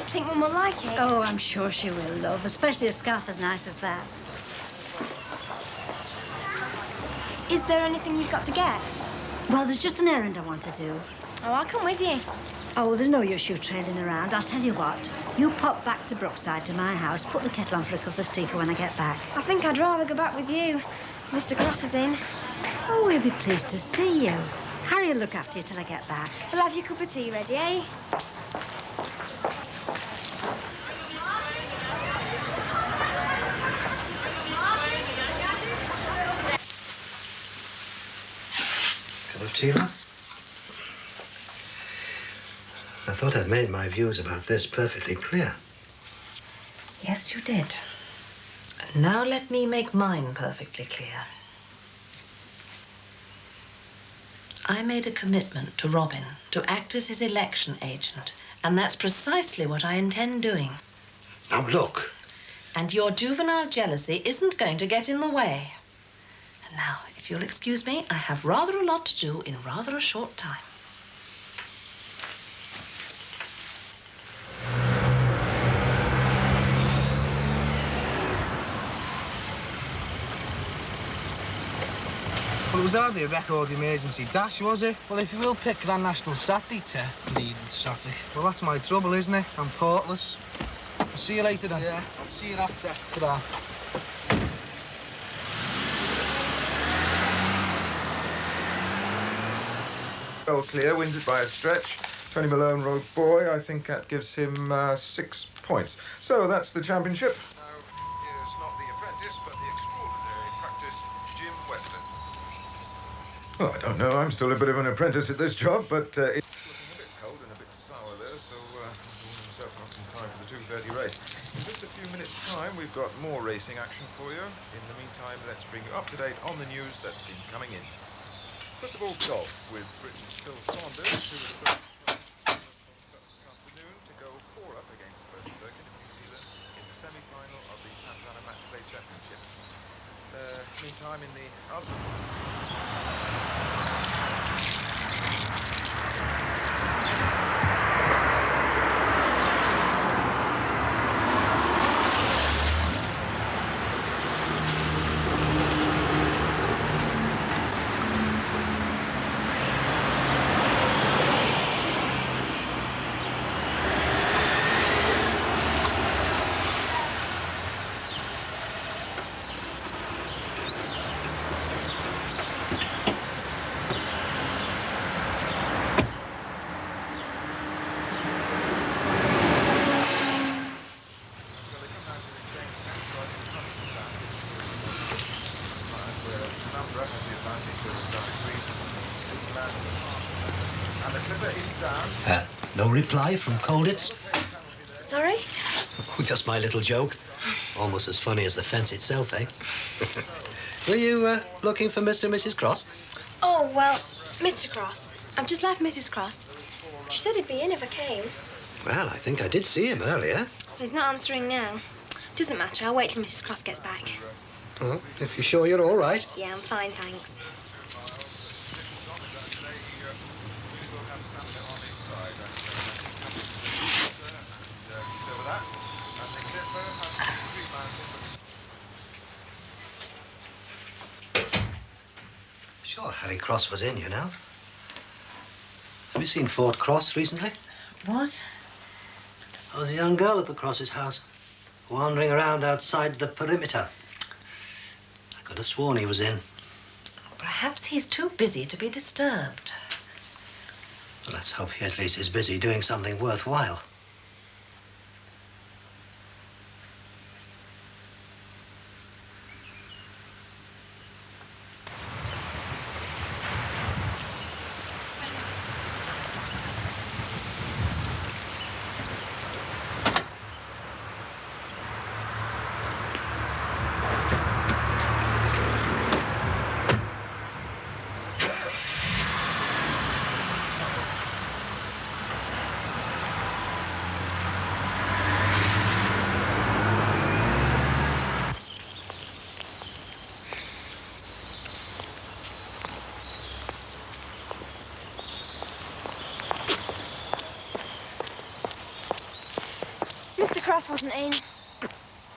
S15: Think Mum will like it?
S11: Oh, I'm sure she will, love, especially a scarf as nice as that.
S15: Is there anything you've got to get?
S11: Well, there's just an errand I want to do.
S15: Oh, I'll come with you.
S11: Oh, well, there's no use you trailing around. I'll tell you what. You pop back to Brookside to my house, put the kettle on for a cup of tea for when I get back.
S15: I think I'd rather go back with you. Mr. Cross is in.
S11: Oh, we'll be pleased to see you. Harry will look after you till I get back.
S15: We'll have your cup of tea ready, eh?
S13: Cup of tea, love? I thought I'd made my views about this perfectly clear.
S12: Yes, you did. Now let me make mine perfectly clear. I made a commitment to Robin to act as his election agent, and that's precisely what I intend doing.
S13: Now, look.
S12: And your juvenile jealousy isn't going to get in the way. And now, if you'll excuse me, I have rather a lot to do in rather a short time.
S3: Well, it was hardly a record emergency dash, was it? Well, if you will pick Grand National Saturday to lead in traffic. Well, that's my trouble, isn't it? I'm portless. I'll see you later, then. Yeah, I'll see you after. Ta-ra.
S16: Well clear, wins it by a stretch. Tony Malone rode boy. I think that gives him 6 points. So that's the championship. Now, here's not the apprentice, but the extraordinary practice, Jim Weston. Well, I don't know. I'm still a bit of an apprentice at this job, but it's looking a bit cold and a bit sour there, so warming himself up in time for the 2:30 race. In just a few minutes' time, we've got more racing action for you. In the meantime, let's bring you up to date on the news that's been coming in. First of all, golf, with Britain's Phil Saunders, who was the first this afternoon to go 4 up against Birkin of New Zealand in the semi-final of the Tanzania Match Play Championship. Meantime, in the other...
S13: No reply from Colditz?
S15: Sorry?
S13: Oh, just my little joke. Almost as funny as the fence itself, eh? Were you looking for Mr. and Mrs. Cross?
S15: Oh, well, Mr. Cross. I've just left Mrs. Cross. She said he'd be in if I came.
S13: Well, I think I did see him earlier.
S15: He's not answering now. Doesn't matter. I'll wait till Mrs. Cross gets back.
S13: Oh, if you're sure you're all right.
S15: Yeah, I'm fine, thanks.
S13: Sure, Harry Cross was in, you know. Have you seen Fort Cross recently?
S12: What?
S13: There was a young girl at the Cross's house, wandering around outside the perimeter. I could have sworn he was in.
S12: Perhaps he's too busy to be disturbed.
S13: Well, let's hope he at least is busy doing something worthwhile.
S15: Mr. Cross wasn't in.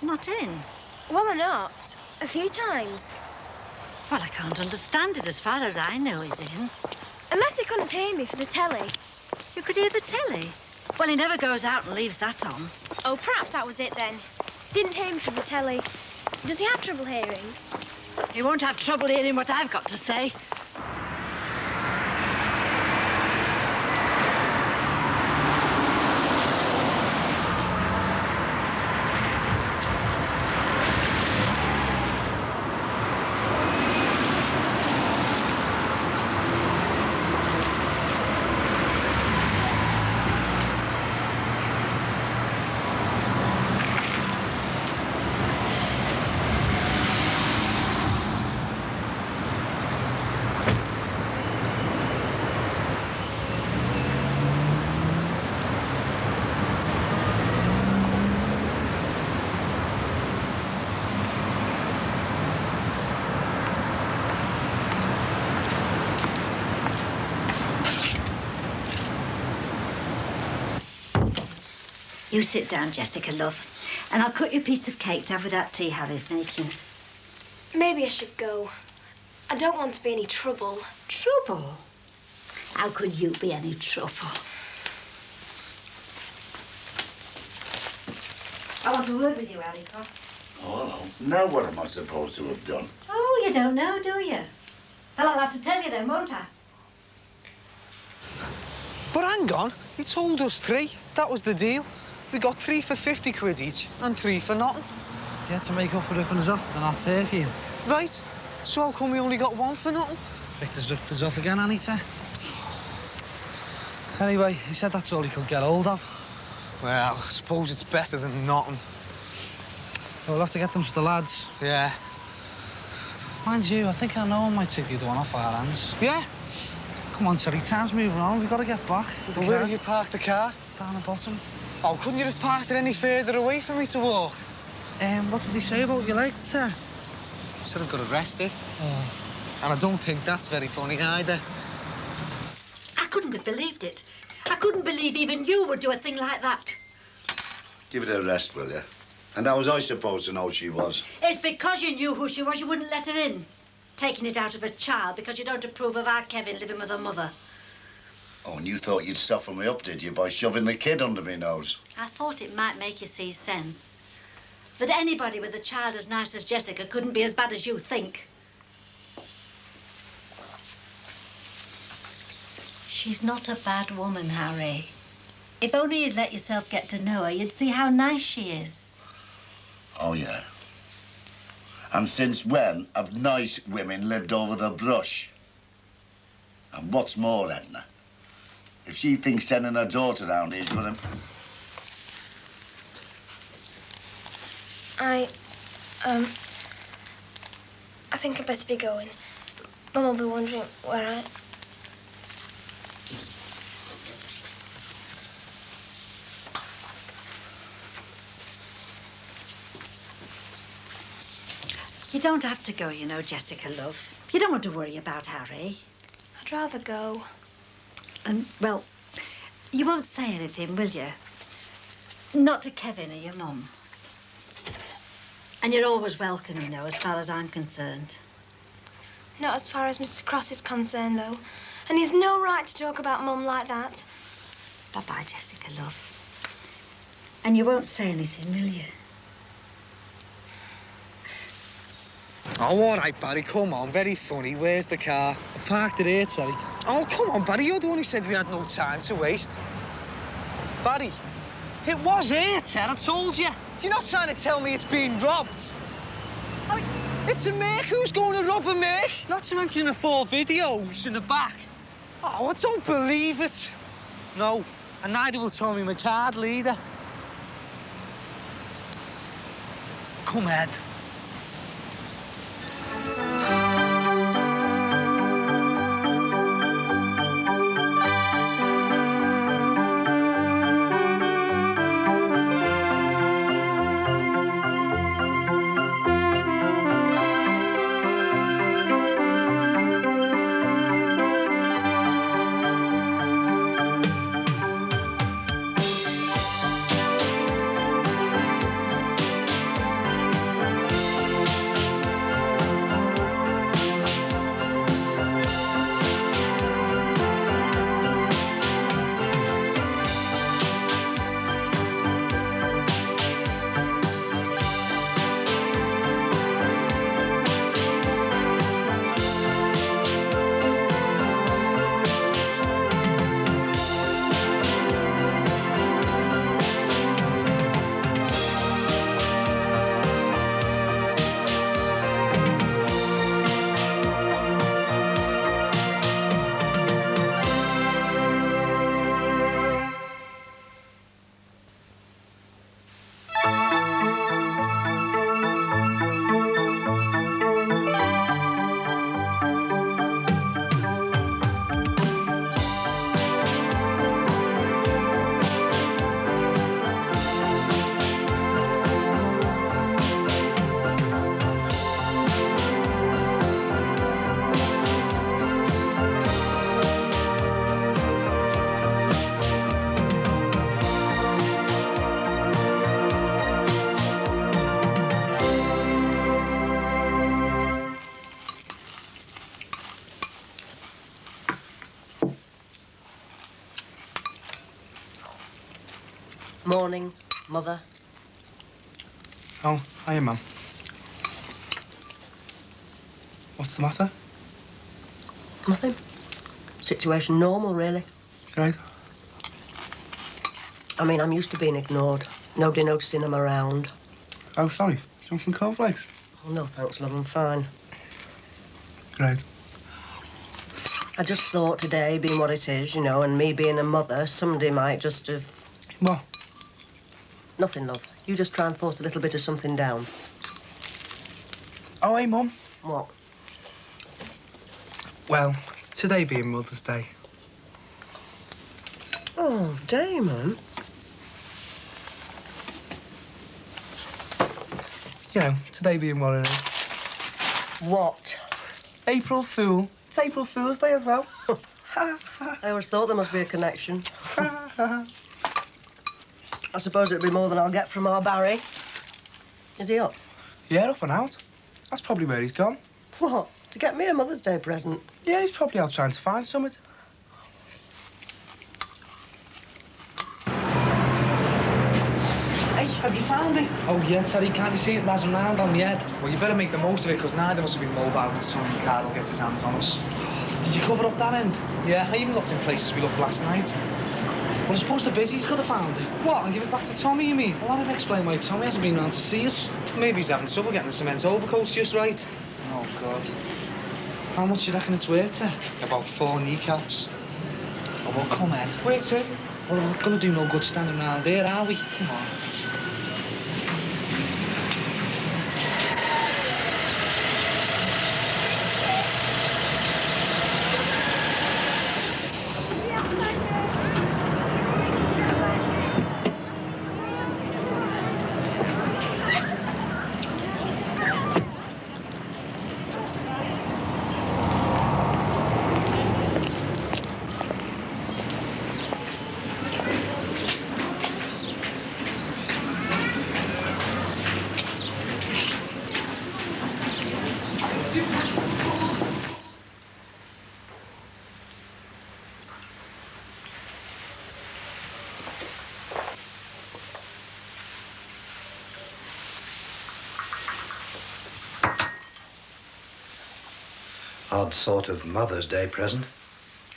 S11: Not in?
S15: Well, or not. A few times.
S11: Well, I can't understand it. As far as I know, he's in.
S15: Unless he couldn't hear me for the telly.
S11: You could hear the telly? Well, he never goes out and leaves that on.
S15: Oh, perhaps that was it then. Didn't hear me for the telly. Does he have trouble hearing?
S11: He won't have trouble hearing what I've got to say. You sit down, Jessica, love, and I'll cut you a piece of cake to have with that tea Harry's making.
S15: Maybe I should go. I don't want to be any trouble.
S11: Trouble? How could you be any trouble? I want a word with you, Harry Cross.
S2: Oh, now what am I supposed to have done?
S11: Oh, you don't know, do you? Well, I'll have to tell you then, won't I?
S14: But hang on, he told us 3. That was the deal. We got 3 for 50 quid each and 3 for nothing.
S3: You had to make up for ripping us off, they're not fair for you.
S14: Right. So how come we only got 1 for nothing?
S3: Victor's ripped us off again, Anita. Anyway, he said that's all he could get hold of.
S14: Well, I suppose it's better than nothing.
S3: We'll have to get them to the lads.
S14: Yeah.
S3: Mind you, I think I know I might take the other one off our hands.
S14: Yeah?
S3: Come on, Terry, time's moving on. We've got to get back.
S14: Well, where have you parked the car?
S3: Down the bottom.
S14: Oh, couldn't you have parked it any further away for me to walk?
S3: What did he say about your leg, sir?
S14: Said I got arrested.
S3: Oh.
S14: And I don't think that's very funny either.
S11: I couldn't have believed it. I couldn't believe even you would do a thing like that.
S2: Give it a rest, will you? And how was I supposed to know she was?
S11: It's because you knew who she was, you wouldn't let her in. Taking it out of a child because you don't approve of our Kevin living with her mother.
S2: Oh, and you thought you'd soften me up, did you, by shoving the kid under me nose?
S11: I thought it might make you see sense. That anybody with a child as nice as Jessica couldn't be as bad as you think. She's not a bad woman, Harry. If only you'd let yourself get to know her, you'd see how nice she is.
S2: Oh, yeah. And since when have nice women lived over the brush? And what's more, Edna, if she thinks sending her daughter round is gonna...
S15: I think I'd better be going. Mum will be wondering where I...
S11: You don't have to go, you know, Jessica, love. You don't want to worry about Harry.
S15: I'd rather go.
S11: And, well, you won't say anything, will you? Not to Kevin or your mum. And you're always welcome, you know, as far as I'm concerned.
S15: Not as far as Mr. Cross is concerned, though. And he's no right to talk about Mum like that.
S11: Bye-bye, Jessica, love. And you won't say anything, will you?
S3: Oh, all right, Barry, come on. Very funny. Where's the car?
S14: I parked it here, Terry.
S3: Oh, come on, Barry. You're the one who said we had no time to waste. Barry, it was here, Ted. I told you. You're not trying to tell me it's been robbed. I mean, it's a mech. Who's going to rob a mech? Not to mention the 4 videos in the back. Oh, I don't believe it.
S14: No, and neither will Tommy McCard leader. Come, Ed.
S12: Morning, Mother.
S14: Oh, hiya, Mum. What's the matter?
S12: Nothing. Situation normal, really.
S14: Great.
S12: I mean, I'm used to being ignored. Nobody noticing I'm around.
S14: Oh, sorry. Something cornflakes?
S12: Oh, no, thanks, love. I'm fine.
S14: Great.
S12: I just thought today, being what it is, you know, and me being a mother, somebody might just have...
S14: What?
S12: Nothing, love. You just try and force a little bit of something down.
S14: Oh, hey, Mum.
S12: What?
S14: Well, today being Mother's Day.
S12: Oh, Damon.
S14: You know, today being what it is.
S12: What?
S14: April Fool. It's April Fool's Day as well.
S12: I always thought there must be a connection. I suppose it'll be more than I'll get from our Barry. Is he up?
S14: Yeah, up and out. That's probably where he's gone.
S12: What? To get me a Mother's Day present?
S14: Yeah, he's probably out trying to find something.
S3: Hey, have you found it?
S14: Oh, yeah, Teddy, can't you see it razzing round on my head?
S3: Well, you better make the most of it, because neither of us will be mobile when Tommy McCardle gets his hands on us.
S14: Did you cover up that end?
S3: Yeah, I even looked in places we looked last night.
S14: Well, I suppose the busies could have found it.
S3: What, and give it back to Tommy, you mean?
S14: Well, that'd explain why Tommy hasn't been round to see us.
S3: Maybe he's having trouble getting the cement overcoats just right.
S14: Oh, God. How much do you reckon it's worth, Ted?
S3: About 4 kneecaps.
S14: Oh, well, come, Ed.
S3: Where to?
S14: Well, we're gonna do no good standing round here, are we? Come on.
S13: Odd sort of Mother's Day present.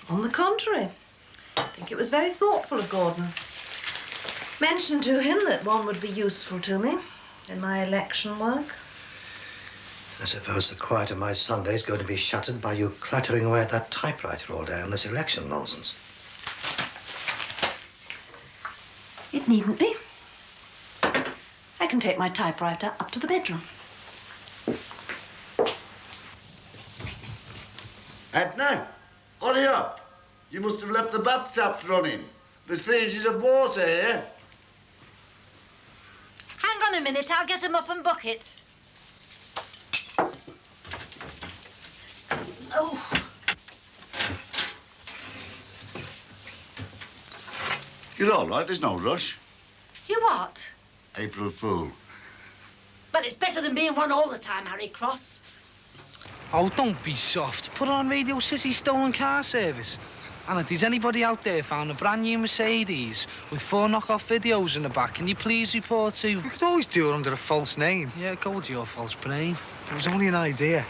S12: On the contrary, I think it was very thoughtful of Gordon. Mentioned to him that one would be useful to me in my election work.
S13: I suppose the quiet of my Sunday is going to be shattered by you clattering away at that typewriter all day on this election nonsense.
S12: It needn't be. I can take my typewriter up to the bedroom.
S2: Edna, hurry up. You must have left the bath taps running. There's 3 inches of water here.
S11: Hang on a minute, I'll get 'em up and bucket. Oh.
S2: You're all right, there's no rush.
S11: You what?
S2: April Fool.
S11: Well, it's better than being one all the time, Harry Cross.
S14: Oh, don't be soft. Put on Radio City stolen car service. And if there's anybody out there found a brand new Mercedes with 4 knockoff videos in the back, can you please report to...
S3: You could always do it under a false name.
S14: Yeah, go with your false brain.
S3: It was only an idea.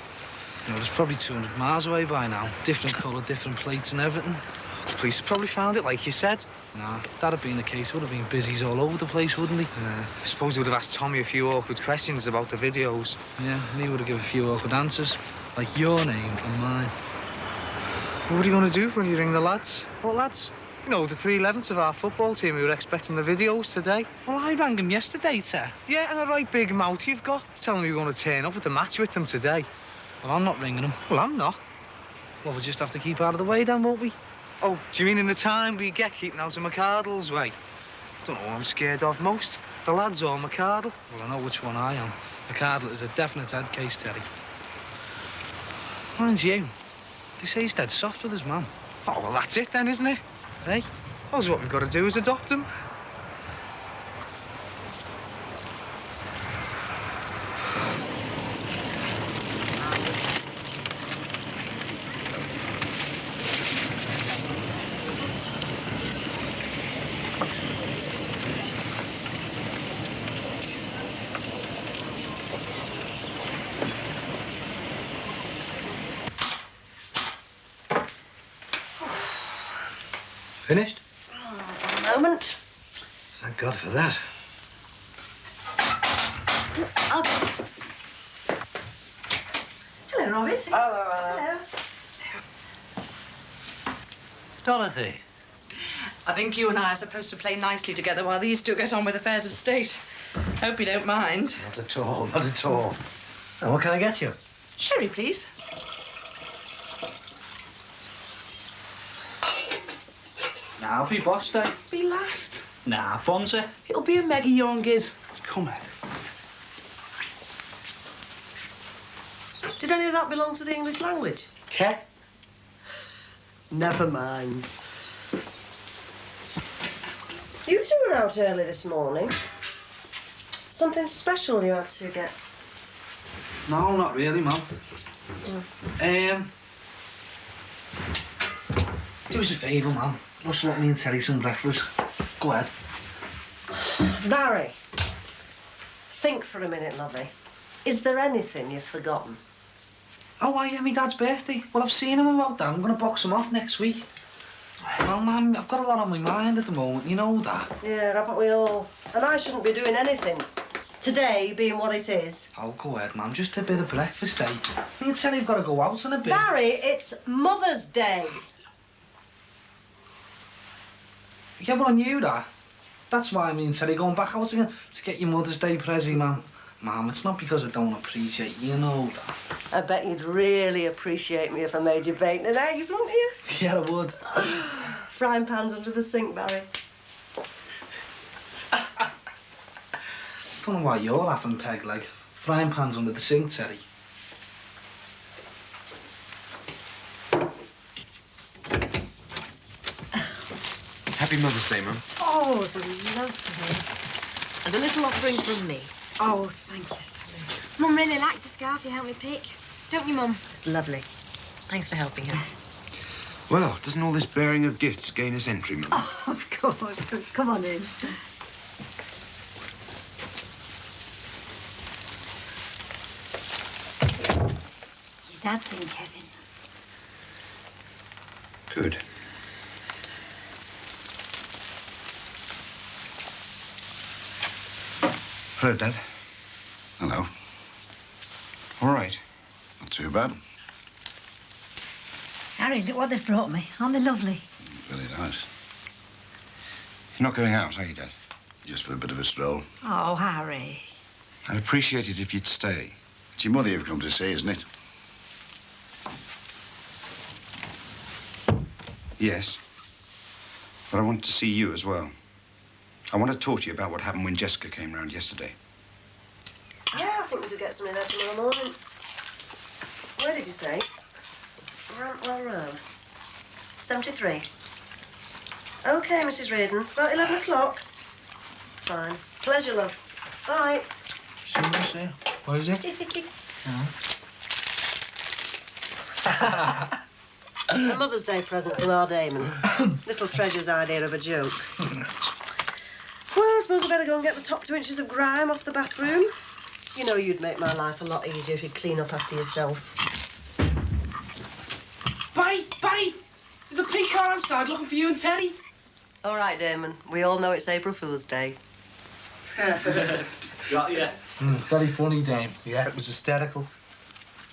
S14: You know, it's probably 200 miles away by now. Different colour, different plates and everything.
S3: The police have probably found it, like you said.
S14: Nah, if that had been the case, would have been busies all over the place, wouldn't he?
S3: I suppose he would have asked Tommy a few awkward questions about the videos.
S14: Yeah, and he would have given a few awkward answers. Like your name and mine.
S3: What are you going to do when you ring the lads? What lads? You know, the 3/11ths of our football team who were expecting the videos today.
S14: Well, I rang them yesterday, Ter.
S3: Yeah, and a right big mouth you've got. Telling me you're going to turn up at the match with them today.
S14: Well, I'm not ringing them.
S3: Well, I'm not.
S14: Well, we'll just have to keep out of the way then, won't we?
S3: Oh, do you mean in the time we get keeping out of McArdle's way? Don't know what I'm scared of most. The lads or McArdle.
S14: Well, I know which one I am. McArdle is a definite head case, Terry. Mind you, they say he's dead soft with his mum.
S3: Oh, well, that's it then, isn't it?
S14: Hey?
S3: Well, so what we've got to do is adopt him.
S13: Finished?
S12: For the moment.
S13: Thank God for that.
S12: I'll just... Hello, Robin. Hello.
S13: Dorothy.
S17: I think you and I are supposed to play nicely together while these two get on with affairs of state. Hope you don't mind.
S13: Not at all, not at all. Now, what can I get you?
S17: Sherry, please.
S14: Nah, I'll be boss day.
S17: Be last.
S14: Nah, Bonza.
S17: It'll be a Meggie Youngies.
S14: Come here.
S17: Did any of that belong to the English language?
S14: Ke?
S17: Never mind.
S12: You two were out early this morning. Something special you had to get?
S14: No, not really, Mum. Do us a favour, Mum. Just let me and Terry some breakfast. Go ahead.
S12: Barry, think for a minute, lovey. Is there anything you've forgotten?
S14: Oh, why, yeah, my dad's birthday. Well, I've seen him about that. I'm going to box him off next week. Well, Mum, I've got a lot on my mind at the moment. You know that.
S12: Yeah, haven't we all? And I shouldn't be doing anything. Today being what it is.
S14: Oh, go ahead, Mum. Just a bit of breakfast, eh? Me and Terry have got to go out in a bit.
S12: Barry, it's Mother's Day.
S14: Yeah, well, I knew that. That's why me and Terry going back out again to get your Mother's Day present, Mum. Mum, it's not because I don't appreciate you, know that.
S12: I bet you'd really appreciate me if I made you bacon and eggs, wouldn't you?
S14: Yeah, I would.
S12: Frying pans under the sink, Barry.
S14: Don't know why you're laughing, Peg, like. Frying pans under the sink, Terry.
S18: Happy Mother's Day, Mum.
S4: Oh, lovely.
S12: And a little offering from me.
S4: Oh, thank you, Sally. Mum really likes the scarf you helped me pick. Don't you, Mum?
S12: It's lovely. Thanks for helping her.
S18: Well, doesn't all this bearing of gifts gain us entry, Mum?
S4: Oh, of course. Come on in.
S11: Your dad's in, Kevin.
S18: Good. Hello, Dad.
S2: Hello.
S18: All right.
S2: Not too bad.
S11: Harry, look what they've brought me. Aren't they lovely?
S2: Very nice.
S18: You're not going out, are you, Dad?
S2: Just for a bit of a stroll.
S11: Oh, Harry.
S18: I'd appreciate it if you'd stay.
S2: It's your mother you've come to see, isn't it?
S18: Yes. But I want to see you as well. I want to talk to you about what happened when Jessica came round yesterday.
S12: Yeah, I think we could get something there tomorrow morning. Where did you say? Rantwell Road. 73. OK, Mrs. Reardon. About 11 o'clock. Fine. Pleasure, love. Bye.
S3: Seriously? What is it?
S12: A Mother's Day present from our Damon. Little treasure's idea of a joke. Well, I suppose I better go and get the top 2 inches of grime off the bathroom. You know you'd make my life a lot easier if you'd clean up after yourself.
S9: Barry! Barry! There's a pink car outside looking for you and Teddy.
S12: All right, Damon. We all know it's April Fool's Day.
S14: Got ya. Very funny, Dame. Yeah, it was hysterical.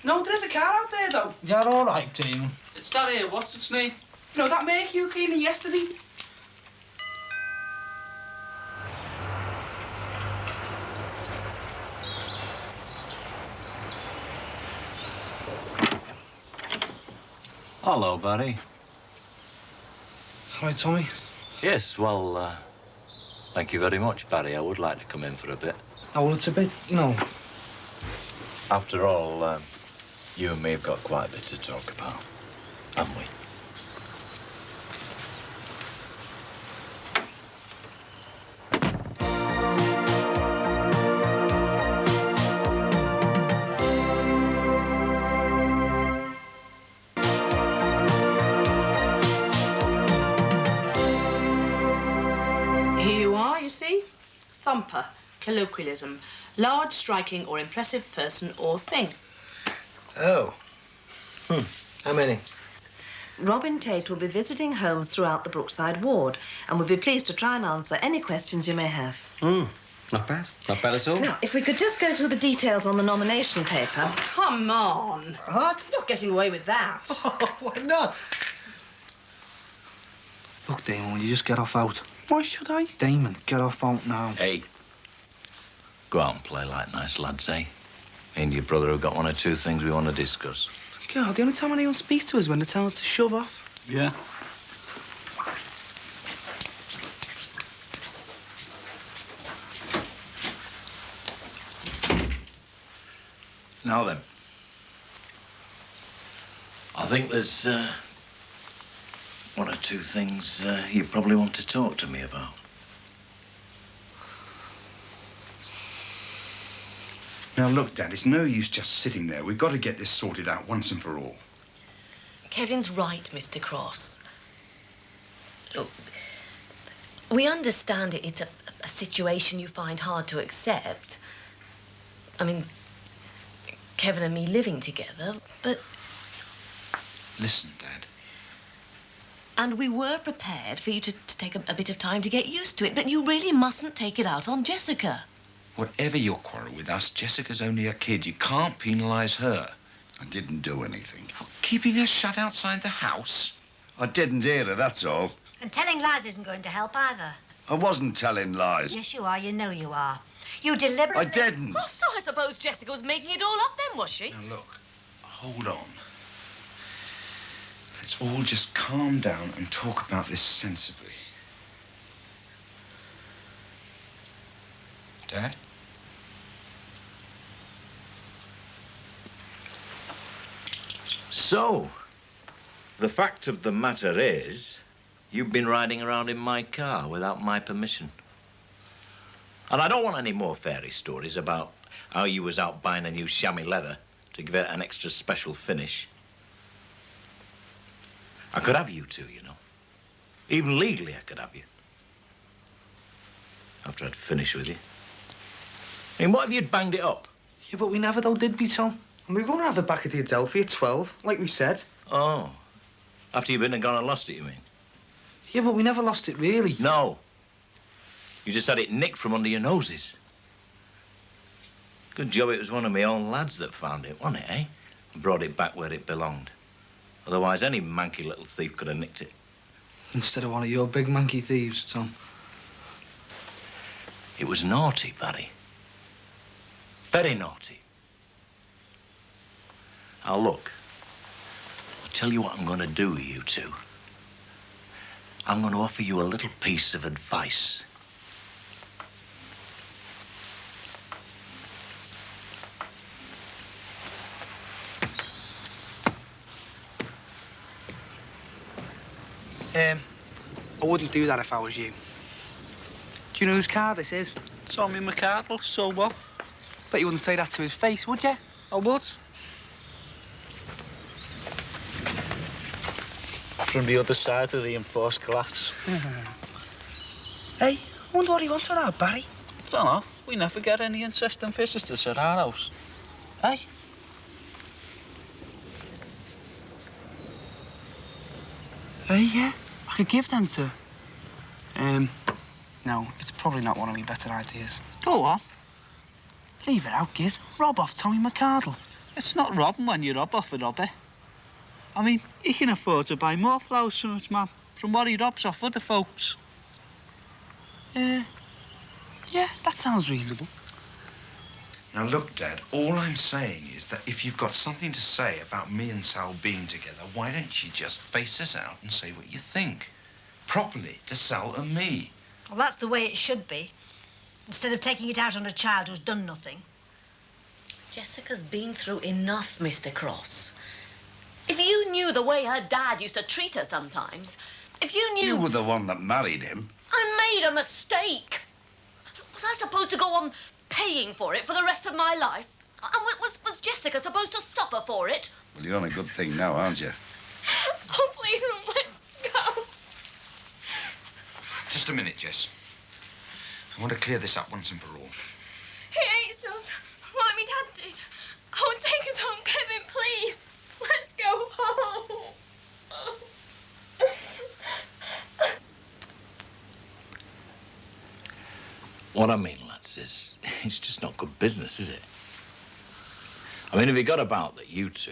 S9: No, there's a car out there, though.
S14: You're all right, Damon.
S9: It's that here, what's its name? You know, that make you cleaning yesterday?
S19: Hello, Barry.
S14: Hi, Tommy.
S19: Yes, well, thank you very much, Barry. I would like to come in for a bit.
S14: Oh, well, it's a bit, you know...
S19: After all, you and me have got quite a bit to talk about, haven't we?
S17: Here you are, you see. Thumper, colloquialism. Large, striking, or impressive person or thing.
S13: Oh. How many?
S12: Robin Tate will be visiting homes throughout the Brookside ward and will be pleased to try and answer any questions you may have.
S6: Not bad. Not bad at all.
S12: Now, if we could just go through the details on the nomination paper.
S17: Come on.
S13: What?
S17: You're not getting away with that.
S13: Why not?
S14: Look, Damon, will you just get off out?
S9: Why should I?
S14: Damon, get off out now.
S19: Hey, go out and play like nice lads, eh? Me and your brother have got 1 or 2 things we want to discuss.
S9: God, the only time anyone speaks to us is when they tell us to shove off.
S19: Yeah? Now then. I think there's 1 or 2 things you probably want to talk to me about.
S18: Now, look, Dad, it's no use just sitting there. We've got to get this sorted out once and for all.
S20: Kevin's right, Mr. Cross. Look, we understand it's a situation you find hard to accept. I mean, Kevin and me living together, but...
S18: Listen, Dad.
S20: And we were prepared for you to take a bit of time to get used to it, but you really mustn't take it out on Jessica.
S18: Whatever your quarrel with us, Jessica's only a kid. You can't penalise her.
S2: I didn't do anything.
S18: Keeping her shut outside the house?
S2: I didn't hear her, that's all.
S11: And telling lies isn't going to help either.
S2: I wasn't telling lies.
S11: Yes, you are. You know you are. You deliberately...
S2: I didn't.
S20: Oh, so I suppose Jessica was making it all up then, was she?
S18: Now, look, hold on. Let's all just calm down and talk about this sensibly. Dad?
S19: So, the fact of the matter is, you've been riding around in my car without my permission. And I don't want any more fairy stories about how you was out buying a new chamois leather to give it an extra special finish. I could have you two, you know. Even legally, I could have you. After I'd finished with you. I mean, what if you'd banged it up?
S14: Yeah, but we never, though, did we, Tom? And we were going to have it back at the Adelphi at 12, like we said.
S19: Oh. After you've been and gone and lost it, you mean?
S14: Yeah, but we never lost it, really.
S19: No. You just had it nicked from under your noses. Good job it was one of my own lads that found it, wasn't it, eh? And brought it back where it belonged. Otherwise, any manky little thief could have nicked it.
S14: Instead of one of your big monkey thieves, Tom.
S19: It was naughty, Barry. Very naughty. Now, look. I'll tell you what I'm going to do with you two. I'm going to offer you a little piece of advice.
S14: I wouldn't do that if I was you. Do you know whose car this is?
S21: Tommy McArdle, so what?
S14: Bet you wouldn't say that to his face, would you?
S21: I would. From the other side of the reinforced glass.
S14: Hey, I wonder what he wants with that, Barry.
S21: Don't know. We never get any interesting visitors at our house.
S14: Hey? Yeah, I could give them to... No, it's probably not one of my better ideas.
S21: Go on.
S14: Leave it out, Giz. Rob off Tommy McArdle.
S21: It's not robbing when you rob off a robber. I mean, he can afford to buy more flowers from his man, from what he robs off other folks.
S14: Yeah, that sounds reasonable.
S18: Now, look, Dad, all I'm saying is that if you've got something to say about me and Sal being together, why don't you just face us out and say what you think? Properly, to Sal and me.
S11: Well, that's the way it should be. Instead of taking it out on a child who's done nothing.
S20: Jessica's been through enough, Mr. Cross. If you knew the way her dad used to treat her sometimes, if you knew...
S2: You were the one that married him.
S20: I made a mistake. Was I supposed to go on paying for it for the rest of my life? And was Jessica supposed to suffer for it?
S2: Well, you're on a good thing now, aren't you?
S15: Oh, please, Mum, let's go.
S18: Just a minute, Jess. I want to clear this up once and for all.
S15: He hates us. Like me dad did. Oh, take us home, Kevin, please. Let's go home.
S19: What I mean, lads, is it's just not good business, is it? I mean, if it got about that you two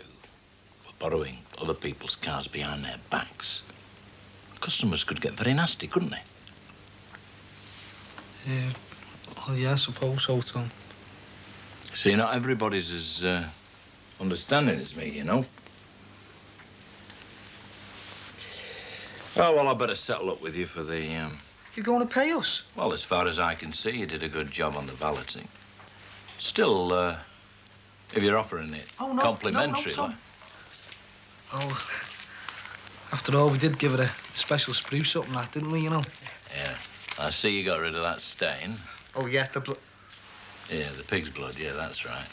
S19: were borrowing other people's cars behind their backs, customers could get very nasty, couldn't they?
S14: Yeah, well, yeah, I suppose so, Tom.
S19: See, not everybody's as understanding as me, you know. Oh, well, I better settle up with you for the,
S14: You're going to pay us?
S19: Well, as far as I can see, you did a good job on the valeting. Still, if you're offering it complimentary,
S14: no, Tom. Oh, after all, we did give it a special spruce up and that, didn't we, you know?
S19: Yeah. I see you got rid of that stain.
S14: Oh, yeah, the blood.
S19: Yeah, the pig's blood, yeah, that's right.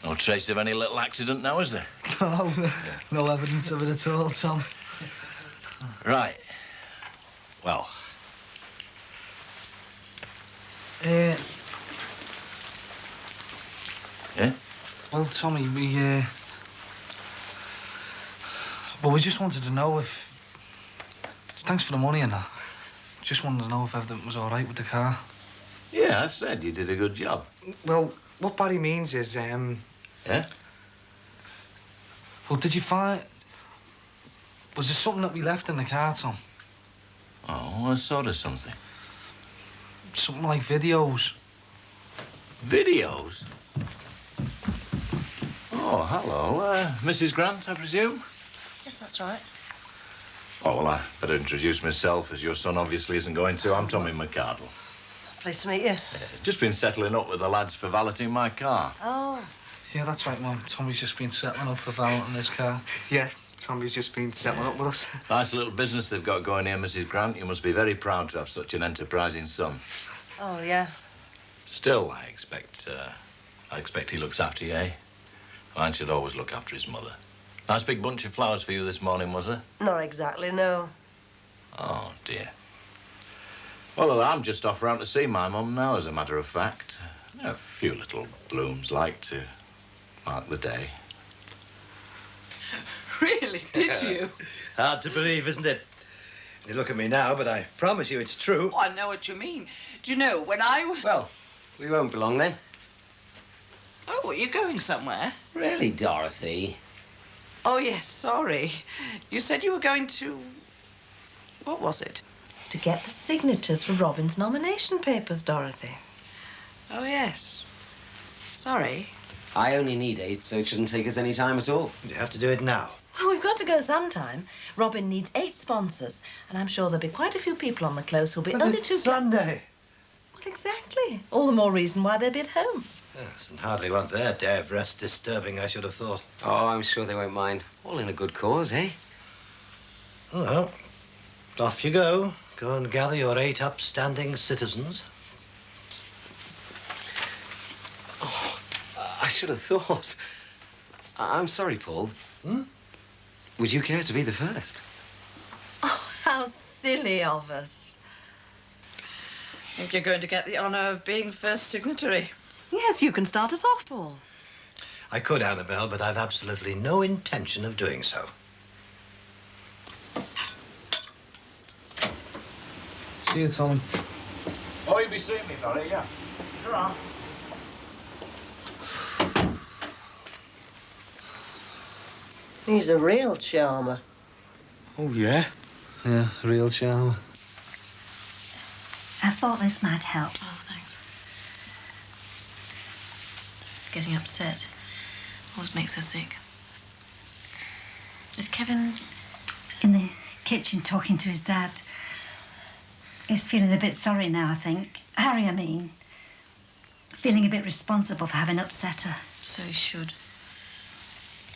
S19: No trace of any little accident now, is there?
S14: No, no evidence of it at all, Tom.
S19: Right. Well.
S14: Yeah?
S3: Well, Tommy, we just wanted to know if... Thanks for the money and that. Just wanted to know if everything was all right with the car.
S19: Yeah, I said you did a good job.
S3: Well, what Barry means is,
S19: Yeah?
S3: Well, did you find... Was there something that we left in the car, Tom?
S19: Oh, what sort of something?
S3: Something like videos.
S19: Videos? Oh, hello. Mrs. Grant, I presume?
S17: Yes, that's right.
S19: Oh, well, I better introduce myself, as your son obviously isn't going to. I'm Tommy McArdle.
S12: Pleased to meet you.
S19: Just been settling up with the lads for valeting my car.
S12: Oh.
S3: Yeah, that's right, Mum. Tommy's just been settling up for valeting his car. Yeah, Tommy's just been settling up with us.
S19: Nice little business they've got going here, Mrs. Grant. You must be very proud to have such an enterprising son.
S12: Oh, yeah.
S19: Still, I expect he looks after you, eh? Mine should always look after his mother. Nice big bunch of flowers for you this morning, was there?
S12: Not exactly, no.
S19: Oh, dear. Well, I'm just off round to see my mum now, as a matter of fact. A few little blooms, like, to mark the day.
S17: Really? Did you?
S13: Hard to believe, isn't it? You look at me now, but I promise you it's true.
S17: Oh, I know what you mean. Do you know, when I was...
S6: Well, we won't be long then.
S17: Oh, are you going somewhere?
S6: Really, Dorothy?
S17: Oh, yes, sorry. You said you were going to... What was it?
S12: To get the signatures for Robin's nomination papers, Dorothy.
S17: Oh, yes. Sorry.
S6: I only need 8, so it shouldn't take us any time at all.
S13: You have to do it now.
S12: Well, we've got to go sometime. Robin needs 8 sponsors, and I'm sure there'll be quite a few people on the close who'll be
S13: But
S12: only
S13: it's
S12: too...
S13: Sunday.
S12: Well, exactly. All the more reason why they'll be at home.
S13: Yes, and hardly want their day of rest disturbing, I should have thought.
S6: Oh, I'm sure they won't mind. All in a good cause, eh?
S13: Oh, well, off you go. Go and gather your 8 upstanding citizens.
S6: Oh, I should have thought. I'm sorry, Paul.
S13: Hmm?
S6: Would you care to be the first?
S12: Oh, how silly of us.
S17: I think you're going to get the honour of being first signatory.
S12: Yes, you can start us off, Paul.
S13: I could, Annabelle, but I've absolutely no intention of doing so.
S14: See you, Tommy.
S8: Oh, you'll be seeing me, Barry, yeah. Sure am.
S12: He's a real charmer.
S6: Oh, yeah?
S14: Yeah, real charmer.
S11: I thought this might help.
S20: Oh, thanks. Getting upset always makes her sick. Is Kevin...
S11: In the kitchen talking to his dad. He's feeling a bit sorry now, I think. Harry, I mean. Feeling a bit responsible for having upset her.
S20: So he should.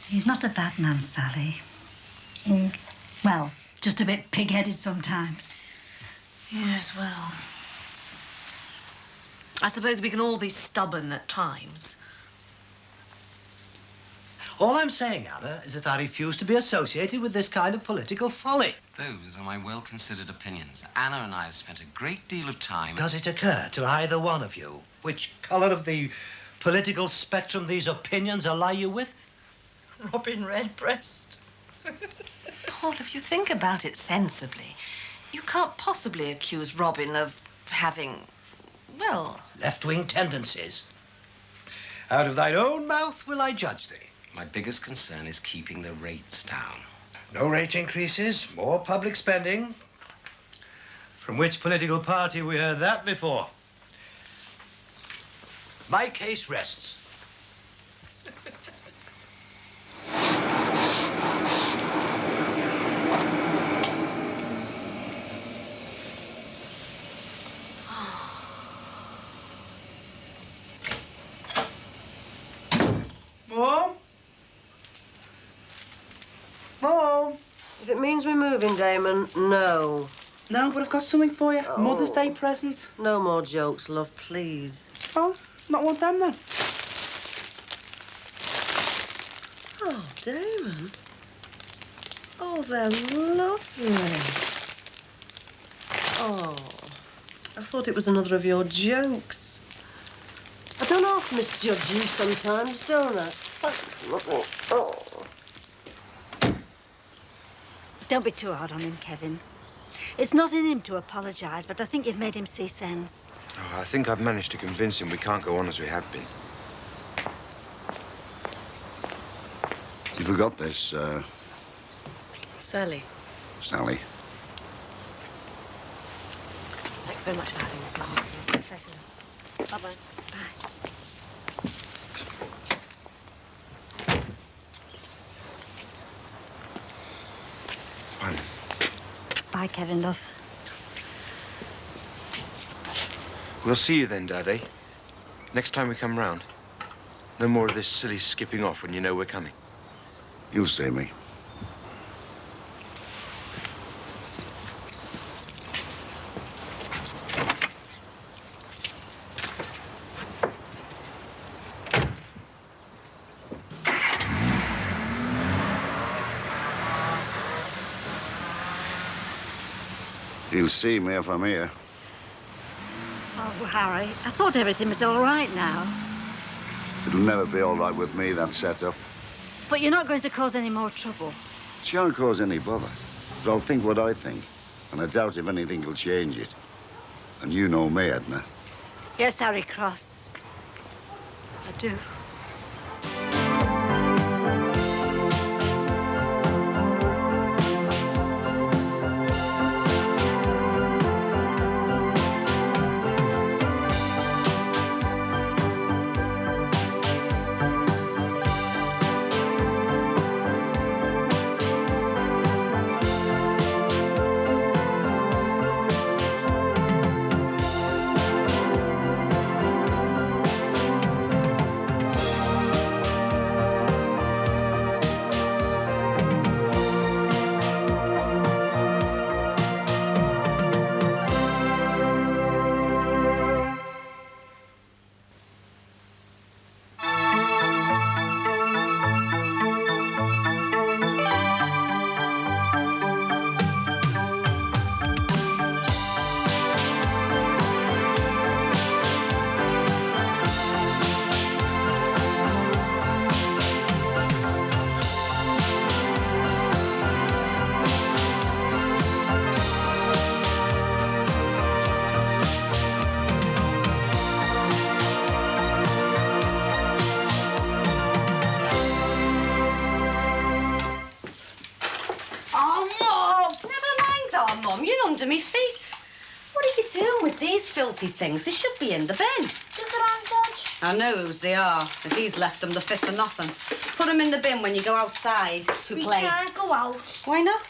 S11: He's not a bad man, Sally. Well, just a bit pig-headed sometimes.
S20: Yes, well... I suppose we can all be stubborn at times.
S13: All I'm saying, Anna, is that I refuse to be associated with this kind of political folly.
S6: Those are my well-considered opinions. Anna and I have spent a great deal of time...
S13: Does it occur to either one of you which colour of the political spectrum these opinions ally you with?
S12: Robin Redbreast.
S4: Paul, if you think about it sensibly, you can't possibly accuse Robin of having, well...
S13: Left-wing tendencies. Out of thine own mouth will I judge thee.
S6: My biggest concern is keeping the rates down.
S13: No rate increases, more public spending. From which political party we heard that before? My case rests.
S12: Mom? Mom?
S1: If it means we're moving, Damon, no.
S17: No, but I've got something for you. Mother's Day present.
S1: No more jokes, love, please.
S17: Oh, not want them then.
S1: Oh, Damon. Oh, they're lovely. Oh, I thought it was another of your jokes. I don't often misjudge you sometimes, don't I? Thanks, lovely. Oh.
S11: Don't be too hard on him, Kevin. It's not in him to apologise, but I think you've made him see sense.
S16: Oh, I think I've managed to convince him we can't go on as we have been.
S2: You forgot this,
S20: Sally.
S2: Sally.
S20: Thanks very much for having us, Mrs.
S11: It's a pleasure. Bye-bye. Bye.
S16: Fine.
S11: Bye, Kevin, love.
S16: We'll see you then, Daddy. Next time we come round. No more of this silly skipping off when you know we're coming.
S2: You'll see me. You'll see me if I'm here.
S11: Oh, Harry, I thought everything was all right now.
S2: It'll never be all right with me, that setup.
S11: But you're not going to cause any more trouble.
S2: She won't cause any bother. But I'll think what I think. And I doubt if anything will change it. And you know me, Edna.
S11: Yes, Harry Cross. I do.
S4: Under me feet. What are you doing with these filthy things? They should be in the bin. I know whose they are. If he's left them, they're fit for nothing. Put them in the bin when you go outside to play.
S15: We can't go out.
S4: Why not?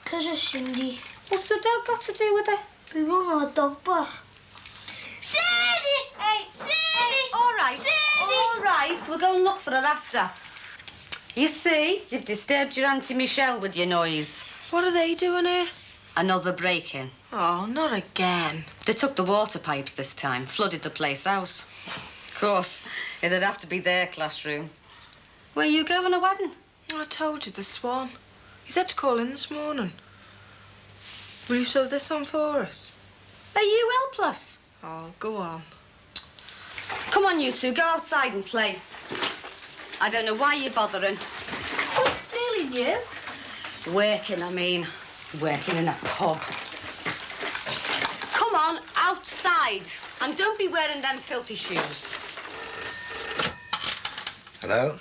S15: Because of Cindy.
S4: What's the dog got to do with it?
S15: We want our dog back. Cindy! Hey, Cindy!
S4: Hey, all right.
S15: Cindy!
S4: All right. We'll go and look for her after. You see, you've disturbed your Auntie Michelle with your noise.
S5: What are they doing here?
S4: Another break-in.
S5: Oh, not again.
S4: They took the water pipes this time, flooded the place out. Of course, it'd have to be their classroom. Where you going a wedding?
S5: I told you, the Swan. He said to call in this morning. Will you sew this on for us?
S4: Are you helpless?
S5: Oh, go on.
S4: Come on, you two, go outside and play. I don't know why you're bothering.
S15: What's stealing you?
S4: Working, I mean. Working in a pub. Come on, outside. And don't be wearing them filthy shoes.
S13: Hello?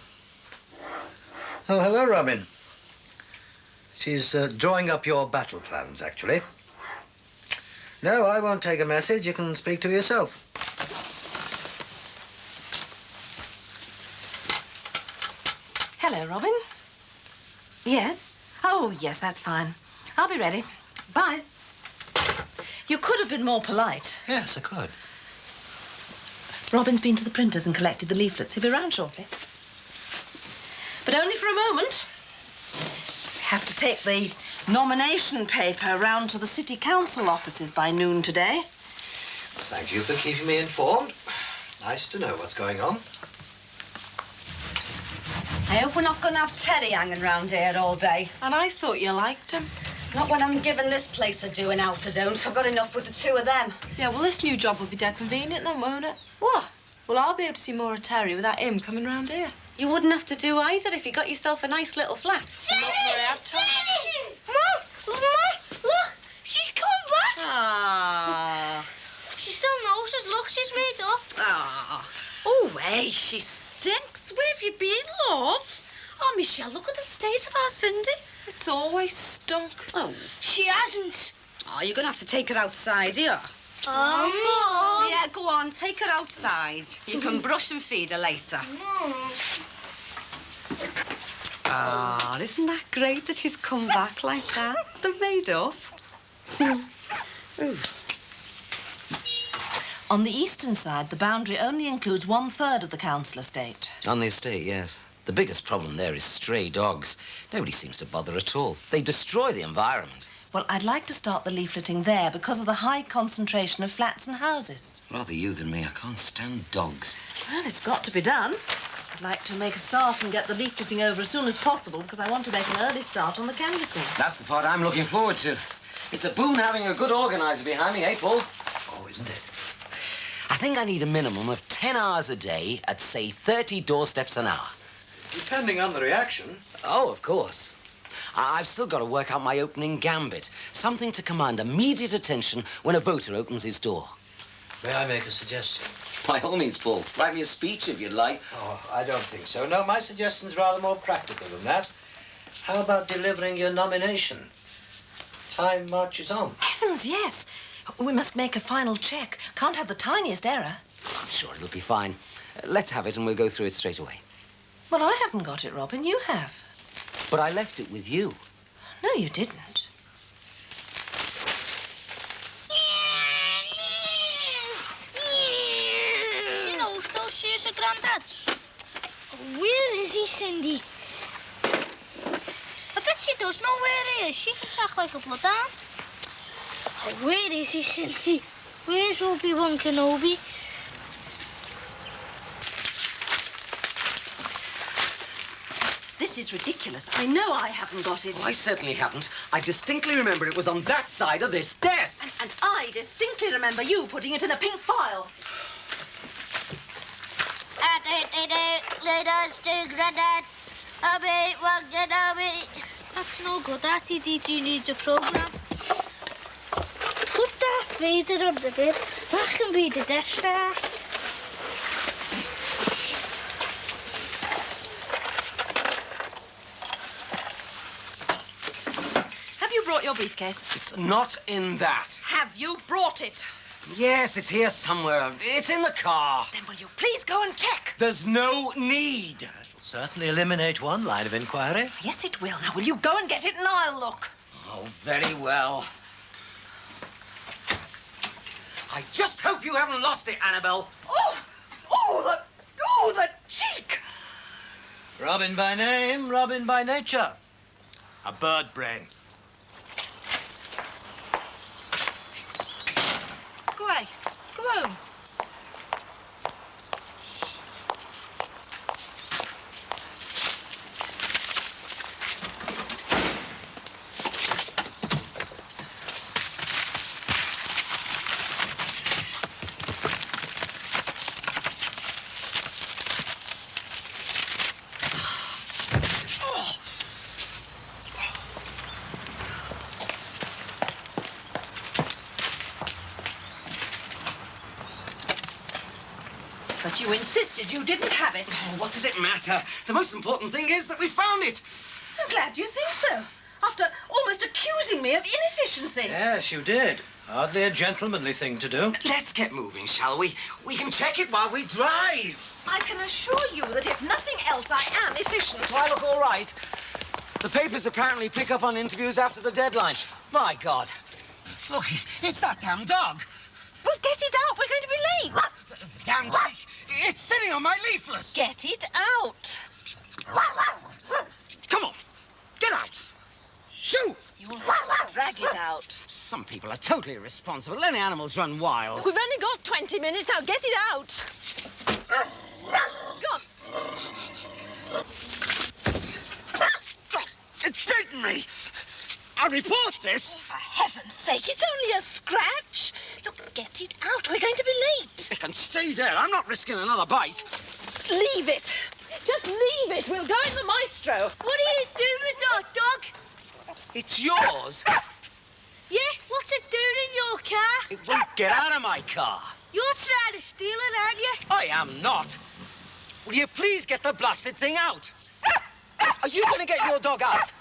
S13: Oh, hello, Robin. She's drawing up your battle plans, actually. No, I won't take a message. You can speak to yourself.
S7: Hello, Robin. Yes? Oh, yes, that's fine. I'll be ready. Bye. You could have been more polite.
S13: Yes, I could.
S7: Robin's been to the printers and collected the leaflets. He'll be round shortly. But only for a moment. We have to take the nomination paper round to the city council offices by noon today.
S13: Thank you for keeping me informed. Nice to know what's going on.
S4: I hope we're not going to have Terry hanging round here all day.
S5: And I thought you liked him.
S4: Not when I'm giving this place a doing out to don't. I've got enough with the two of them.
S5: Yeah, well, this new job will be dead convenient then, won't it?
S4: What?
S5: Well, I'll be able to see more of Terry without him coming round here.
S4: You wouldn't have to do either if you got yourself a nice little flat.
S15: Look, she's coming back.
S4: Ah.
S15: She still knows us. Look, she's made up.
S4: Ah. Oh, hey, she stinks. Where have you been, love? Oh, Michelle, look at the state of our Cindy.
S5: It's always stunk.
S4: Oh.
S15: She hasn't.
S4: Oh, you're going to have to take her outside, here.
S15: Oh, Mum.
S4: Yeah, go on, take her outside. You can brush and feed her later. Ah, isn't that great that she's come back like that? They're made up. Ooh.
S7: On the eastern side, the boundary only includes 1/3 of the council estate.
S6: On the estate, yes. The biggest problem there is stray dogs. Nobody seems to bother at all. They destroy the environment.
S7: Well, I'd like to start the leafleting there because of the high concentration of flats and houses.
S6: Rather you than me. I can't stand dogs.
S7: Well, it's got to be done. I'd like to make a start and get the leafleting over as soon as possible because I want to make an early start on the canvassing.
S6: That's the part I'm looking forward to. It's a boon having a good organiser behind me, eh, Paul?
S13: Oh, isn't it?
S6: I think I need a minimum of 10 hours a day at, say, 30 doorsteps an hour.
S13: Depending on the reaction.
S6: Oh, of course. I've still got to work out my opening gambit. Something to command immediate attention when a voter opens his door.
S13: May I make a suggestion?
S6: By all means, Paul. Write me a speech if you'd like.
S13: Oh, I don't think so. No, my suggestion's rather more practical than that. How about delivering your nomination? Time marches on.
S7: Heavens, yes. We must make a final check. Can't have the tiniest error.
S6: I'm sure it'll be fine. Let's have it and we'll go through it straight away.
S7: Well, I haven't got it, Robin. You have.
S6: But I left it with you.
S7: No, you didn't.
S10: You know, those years of granddads. Where is he, Cindy? I bet she does know where he is. She can talk like a blood down. Where is he, Cindy? Where's Obi-Wan Kenobi?
S7: This is ridiculous. I know I haven't got it.
S6: Well, I certainly haven't. I distinctly remember it was on that side of this desk.
S7: And I distinctly remember you putting it in a pink file.
S10: That's no good. RTD2 needs a program. Put that Vader on the bed. That can be the Death Star.
S7: Have you brought your briefcase?
S6: It's not in that.
S7: Have you brought it?
S6: Yes, it's here somewhere. It's in the car.
S7: Then will you please go and check?
S6: There's no need.
S13: It'll certainly eliminate one line of inquiry.
S7: Yes, it will. Now, will you go and get it and I'll look?
S6: Oh, very well. I just hope you haven't lost it, Annabelle.
S7: Oh, the cheek!
S13: Robin by name, Robin by nature. A bird brain.
S7: Go away. Go home. But you insisted you didn't have it.
S6: Oh, what does it matter? The most important thing is that we found it.
S7: I'm glad you think so. After almost accusing me of inefficiency.
S13: Yes, you did. Hardly a gentlemanly thing to do.
S6: Let's get moving, shall we? We can check it while we drive.
S7: I can assure you that if nothing else, I am efficient.
S6: Do I look all right? The papers apparently pick up on interviews after the deadline. My God. Look, it's that damn dog.
S7: Well, get it out. We're going to be late.
S6: The damn dog. It's sitting on my leaflets.
S7: Get it out.
S6: Come on. Get out. Shoo!
S7: You'll have to drag it out.
S6: Some people are totally irresponsible. Any animals run wild.
S20: We've only got 20 minutes now. Get it out. Go on.
S6: It's bitten me. I'll report this.
S7: For heaven's sake, it's only a scratch. Look, get it out. We're going to be late.
S6: It can stay there. I'm not risking another bite.
S20: Leave it. Just leave it. We'll go in the maestro.
S10: What are you doing with that dog?
S6: It's yours.
S10: Yeah, what's it doing in your car?
S6: It won't get out of my car.
S10: You're trying to steal it, aren't you?
S6: I am not. Will you please get the blasted thing out? Are you going to get your dog out?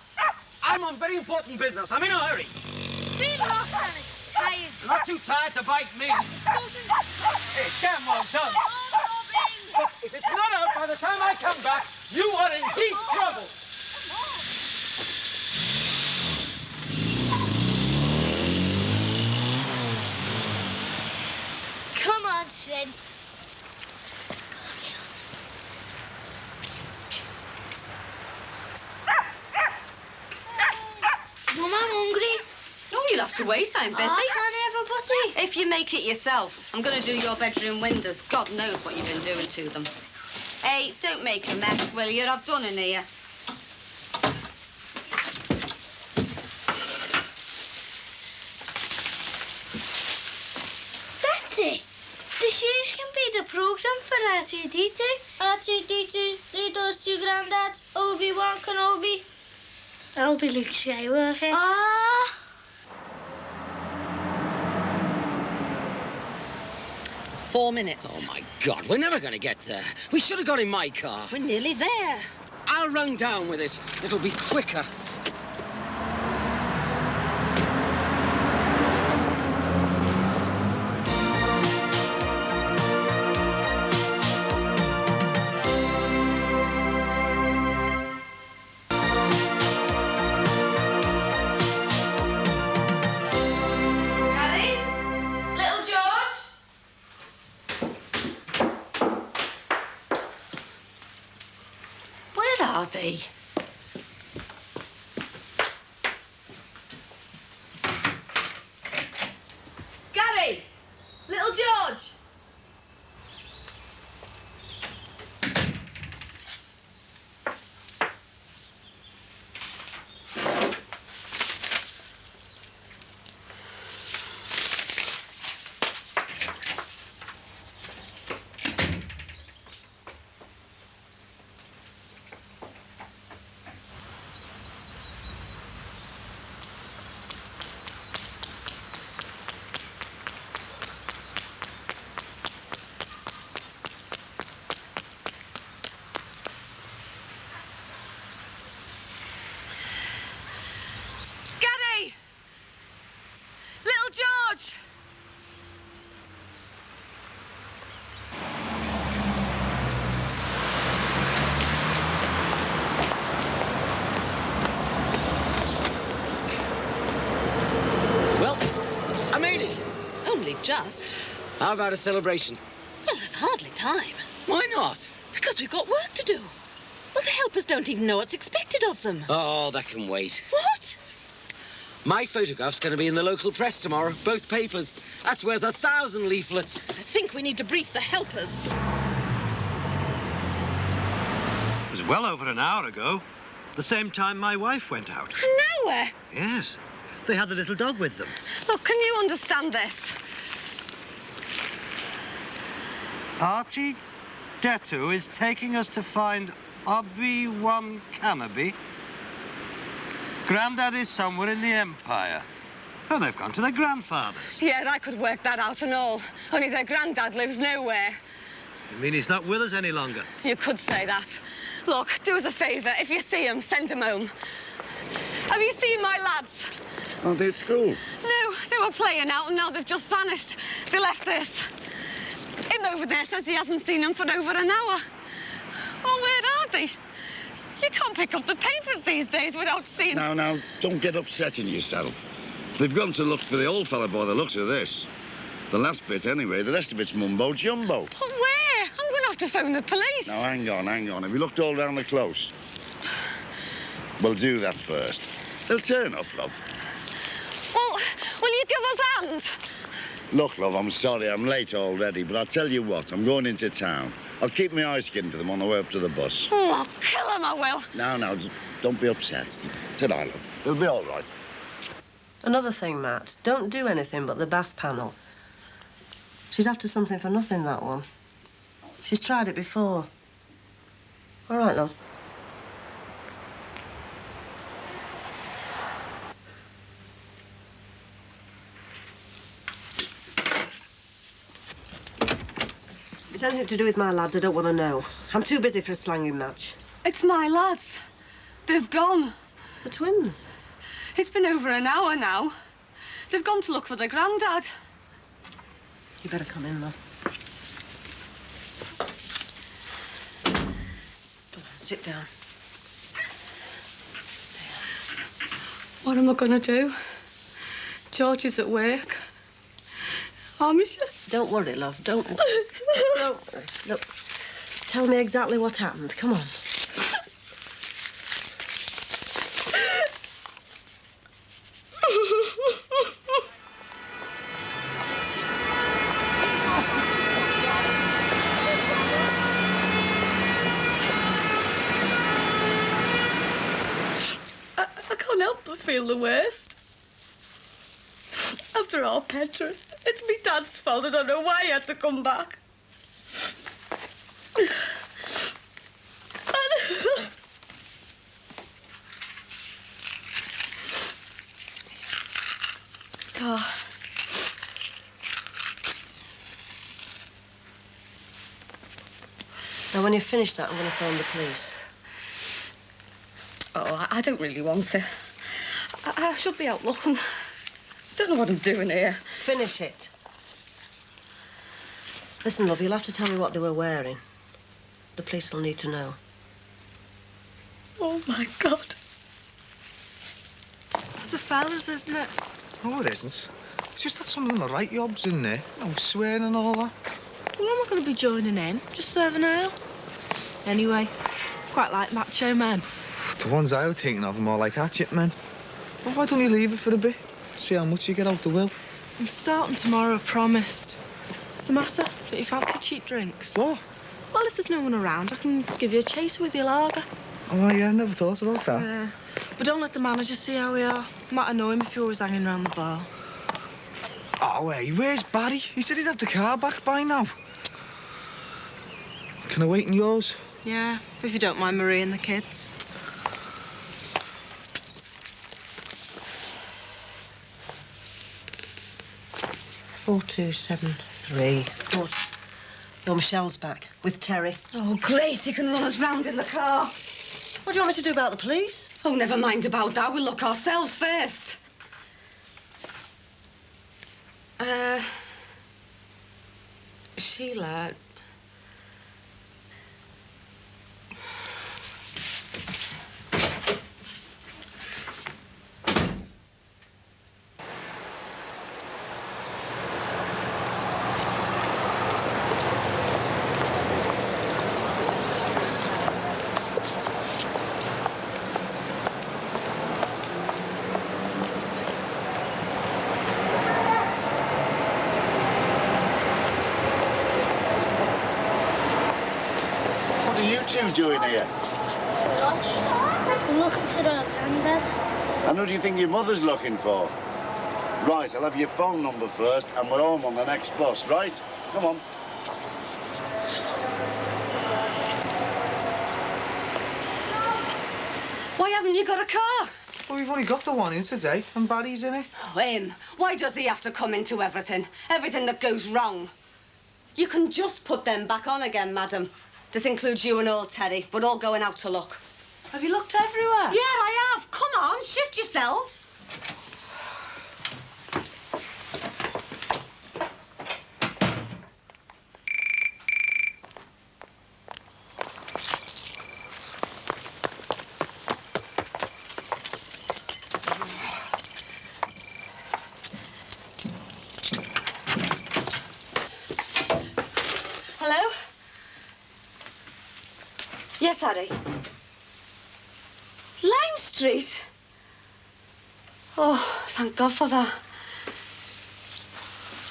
S6: I'm on very important business. I'm in a hurry.
S10: Been lost and it's tired.
S6: You're not too tired to bite me.
S10: Doesn't.
S6: It damn well does. But if it's not out by the time I come back, you are in deep trouble.
S10: Come on, Sid. Mum, I'm hungry.
S4: No, you'll have to wait. I'm busy.
S10: I can't have a butty.
S4: If you make it yourself, I'm going to do your bedroom windows. God knows what you've been doing to them. Hey, don't make a mess, will you? I've done in here.
S10: That's it. The shoes can be the program for R2-D2. R2-D2, lead those two granddads, Obi-Wan Kenobi. I'll be Luke Skywalker.
S15: Ah!
S6: Four minutes. Oh, my God, we're never going to get there. We should have got in my car.
S7: We're nearly there.
S6: I'll run down with it. It'll be quicker.
S7: Are they?
S4: Gary! Little George! George!
S6: Well, I made it.
S7: Only just.
S6: How about a celebration?
S7: Well, there's hardly time.
S6: Why not?
S7: Because we've got work to do. Well, the helpers don't even know what's expected of them.
S6: Oh, that can wait.
S7: What?
S6: My photograph's going to be in the local press tomorrow, both papers. That's worth 1,000 leaflets.
S7: I think we need to brief the helpers.
S13: It was well over an hour ago. The same time my wife went out.
S4: An hour?
S13: Yes. They had the little dog with them.
S4: Look, can you understand this?
S13: Archie Detu is taking us to find Obi-Wan Kenobi. Grandad is somewhere in the Empire. Oh, they've gone to their grandfather's.
S4: Yeah, I could work that out and all. Only their granddad lives nowhere.
S13: You mean he's not with us any longer?
S4: You could say that. Look, do us a favour. If you see him, send him home. Have you seen my lads?
S2: Aren't they at school?
S4: No, they were playing out and now they've just vanished. They left this. Him over there says he hasn't seen them for over an hour. Well, where are they? You can't pick up the papers these days without seeing...
S2: Now, don't get upsetting yourself. They've gone to look for the old fella by the looks of this. The last bit, anyway. The rest of it's mumbo-jumbo.
S4: But where? I'm going to have to phone the police.
S2: Now, hang on. Have you looked all round the close? We'll do that first. They'll turn up, love.
S4: Well, will you give us hands?
S2: Look, love, I'm sorry. I'm late already, but I'll tell you what. I'm going into town. I'll keep my eyes skinned for them on the way up to the bus.
S4: Oh, I'll kill them, I will.
S2: No, don't be upset. Ta-ra, love. They'll be all right.
S1: Another thing, Matt. Don't do anything but the bath panel. She's after something for nothing, that one. She's tried it before. All right, love. If it's anything to do with my lads, I don't want to know. I'm too busy for a slanging match.
S4: It's my lads. They've gone.
S1: The twins?
S4: It's been over an hour now. They've gone to look for their granddad.
S1: You better come in, love. Come on, sit down.
S4: What am I going to do? George is at work.
S1: Don't worry, love. Don't worry. Look, tell me exactly what happened. Come on.
S4: I can't help but feel the worst. After all, Petra, it's me dad's fault. I don't know why he had to come back.
S1: Now, when you finish that, I'm going to phone the police.
S4: Oh, I don't really want to. I should be out looking. I don't know what I'm doing here.
S1: Finish it. Listen, love, you'll have to tell me what they were wearing. The police will need to know.
S4: Oh, my God.
S3: It's the fellas, isn't it? No, it isn't. It's just that some of them are right yobs in there. You know, swearing and all that.
S5: Well, I'm not going to be joining in. Just serving ale. Anyway, quite like macho men.
S3: The ones I was thinking of are more like hatchet men. Well, why don't you leave it for a bit? See how much you get out the will.
S5: I'm starting tomorrow, I promised. What's the matter? Don't you fancy cheap drinks?
S3: What?
S5: Well, if there's no one around, I can give you a chaser with your lager.
S3: Oh, yeah, I never thought about that.
S5: Yeah. But don't let the manager see how we are. Might annoy him if you're always hanging around the bar.
S3: Oh, hey, where's Barry? He said he'd have the car back by now. Can I wait in yours?
S5: Yeah, if you don't mind Marie and the kids.
S1: $4273. Good. Your Michelle's back with Terry.
S4: Oh, great. He can run us round in the car.
S1: What do you want me to do about the police?
S4: Oh, never mind about that. We'll look ourselves first. Sheila...
S2: What are you two doing here?
S10: Josh, I'm looking for our granddad.
S2: And who do you think your mother's looking for? Right, I'll have your phone number first, and we're home on the next bus, right? Come on.
S4: Why haven't you got a car?
S3: Well, we've only got the one in today, and Barry's in it.
S4: Oh, him. Why does he have to come into everything? Everything that goes wrong. You can just put them back on again, madam. This includes you and old Teddy. We're all going out to look.
S5: Have you looked everywhere?
S4: Yeah, I have. Come on, shift yourself. Hello? Yes, Harry. Lime Street? Oh, thank God for that.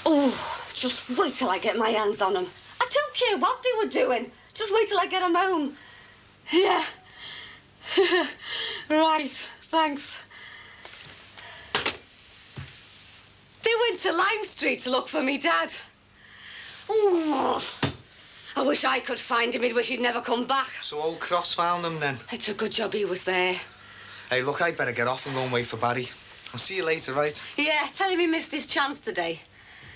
S4: Oh, just wait till I get my hands on them. I don't care what they were doing. Just wait till I get them home. Yeah. Right, thanks. They went to Lime Street to look for me dad. Oh, I wish I could find him. He'd wish he'd never come back.
S3: So old Cross found them then?
S4: It's a good job he was there.
S3: Hey, look, I'd better get off and go and wait for Barry. I'll see you later, right?
S4: Yeah, tell him he missed his chance today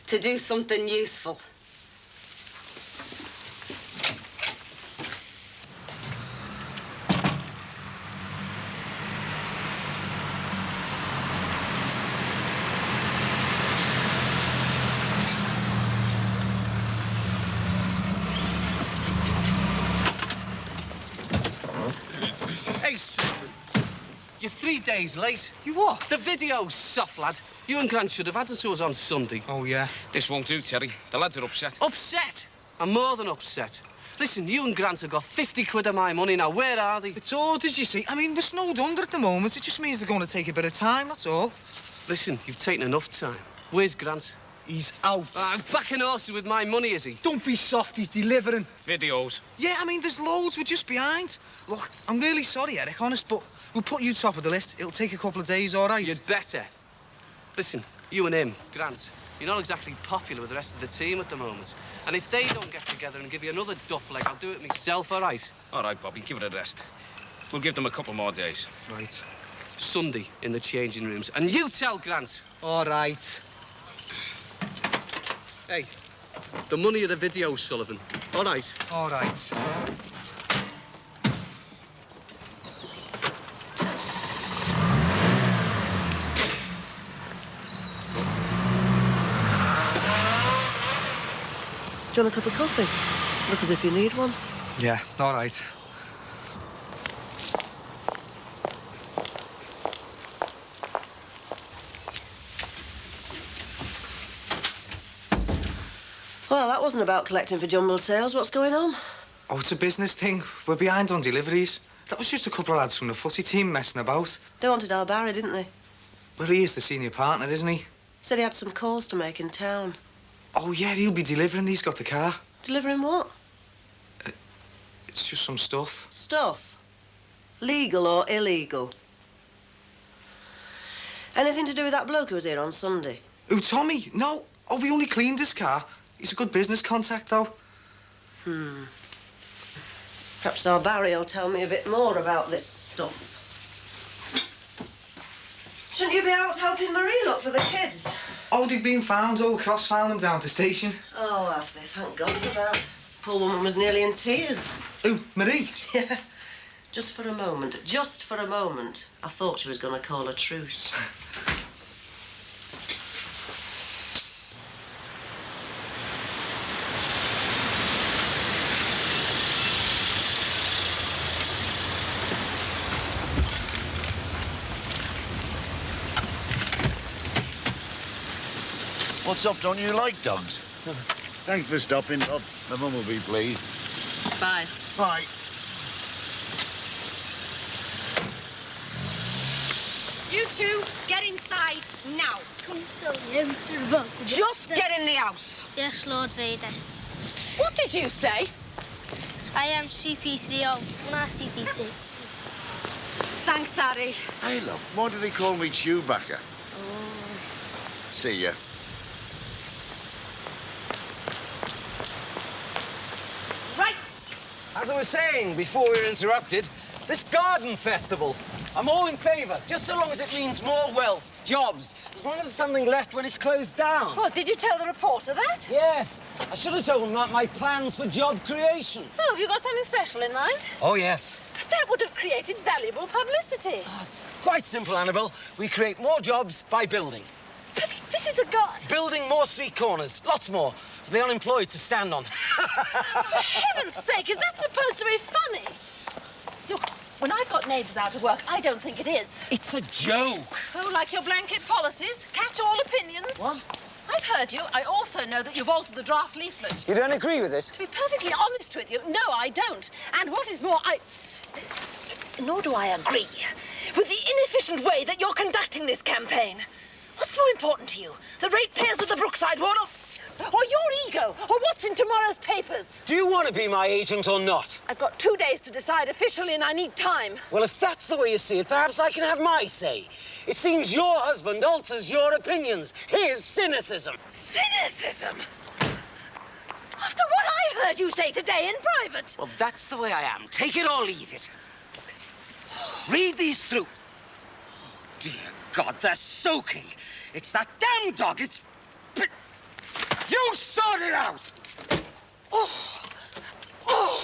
S4: to do something useful.
S6: Hey, Simon. You're 3 days late.
S3: You what?
S6: The video's soft, lad. You and Grant should have had it to us on Sunday.
S3: Oh, yeah?
S6: This won't do, Terry. The lads are upset. Upset? I'm more than upset. Listen, you and Grant have got 50 quid of my money now. Where are they?
S3: It's orders, you see. I mean, we're snowed under at the moment. It just means they're going to take a bit of time, that's all.
S6: Listen, you've taken enough time. Where's Grant?
S3: He's out.
S6: I'm backing horses with my money, is he?
S3: Don't be soft, he's delivering.
S6: Videos.
S3: Yeah, I mean, there's loads. We're just behind. Look, I'm really sorry, Eric, honest, but we'll put you top of the list. It'll take a couple of days, all right?
S6: You'd better. Listen, you and him, Grant, you're not exactly popular with the rest of the team at the moment. And if they don't get together and give you another duff leg, I'll do it myself, all right?
S9: All right, Bobby, give it a rest. We'll give them a couple more days.
S3: Right.
S6: Sunday in the changing rooms. And you tell Grant.
S3: All right.
S6: Hey, The money of the video, Sullivan. All right.
S3: All right.
S1: Do you want a cup of coffee? Look as if you need one.
S3: Yeah, all right.
S1: Well, that wasn't about collecting for jumble sales. What's going on?
S3: Oh, it's a business thing. We're behind on deliveries. That was just a couple of lads from the footy team messing about.
S1: They wanted our Barry, didn't they?
S3: Well, he is the senior partner, isn't he?
S1: Said he had some calls to make in town.
S3: Oh, yeah, he'll be delivering. He's got the car.
S1: Delivering what?
S3: It's just some stuff.
S1: Stuff? Legal or illegal? Anything to do with that bloke who was here on Sunday?
S3: Who, Tommy? No. Oh, we only cleaned his car. He's a good business contact, though.
S1: Perhaps our Barry will tell me a bit more about this stuff. Shouldn't you be out helping Marie look for the kids?
S3: Oh, they've been found. Old Cross found them down at the station.
S1: Oh, have they? Thank God for that. Poor woman was nearly in tears.
S3: Who, Marie?
S1: Yeah. Just for a moment, I thought she was going to call a truce.
S2: What's up? Don't you like dogs? Thanks for stopping, Bob. The mum will be pleased.
S20: Bye.
S2: Bye.
S4: You two, get inside now.
S10: Don't tell him you're about to
S4: Just get in the house.
S10: Yes, Lord Vader.
S4: What did you say?
S10: I am CP3O, not CT2.
S4: Thanks, Harry.
S2: Hey, love, why do they call me Chewbacca? See ya.
S4: Right.
S21: As I was saying before we were interrupted, this garden festival, I'm all in favour, just so long as it means more wealth, jobs, as long as there's something left when it's closed down.
S15: Well, did you tell the reporter that?
S21: Yes, I should have told him about my plans for job creation.
S15: Oh, have you got something special in mind?
S21: Oh, yes.
S15: But that would have created valuable publicity.
S21: Oh, it's quite simple, Annabelle. We create more jobs by building.
S15: But this is a garden.
S21: Building more street corners, lots more, for the unemployed to stand on.
S15: For heaven's sake, is that supposed to be funny? Look, when I've got neighbours out of work, I don't think it is.
S21: It's a joke.
S15: Oh, like your blanket policies? Catch all opinions?
S21: What?
S15: I've heard you. I also know that you've altered the draft leaflet.
S21: You don't agree with it?
S15: To be perfectly honest with you, no, I don't. And what is more, nor do I agree with the inefficient way that you're conducting this campaign. What's more important to you? The ratepayers of the Brookside ward or your ego? Or what's in tomorrow's papers?
S21: Do you want to be my agent or not?
S15: I've got 2 days to decide officially and I need time.
S21: Well, if that's the way you see it, perhaps I can have my say. It seems your husband alters your opinions. His cynicism.
S15: Cynicism? After what I heard you say today in private.
S21: Well, that's the way I am. Take it or leave it. Read these through. Oh, dear God, they're soaking. It's that damn dog. It's... You sort it out! Oh! Oh!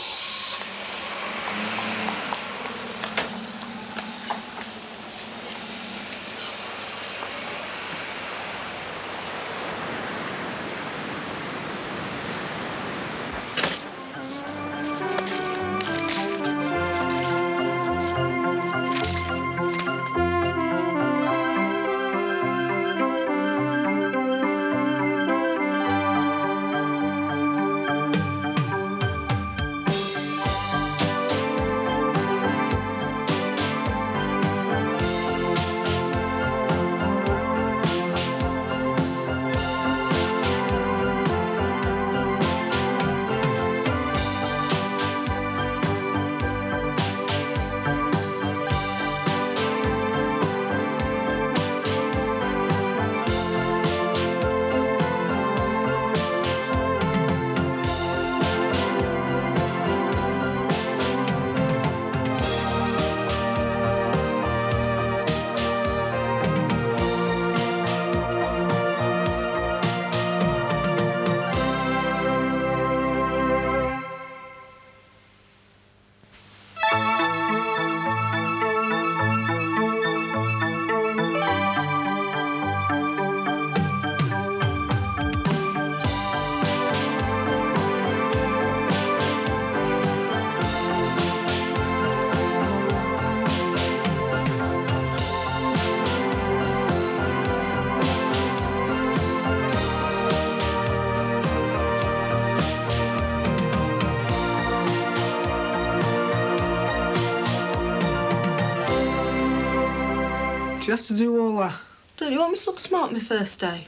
S3: Do you have to do all that?
S5: Don't you want me to look smart my first day?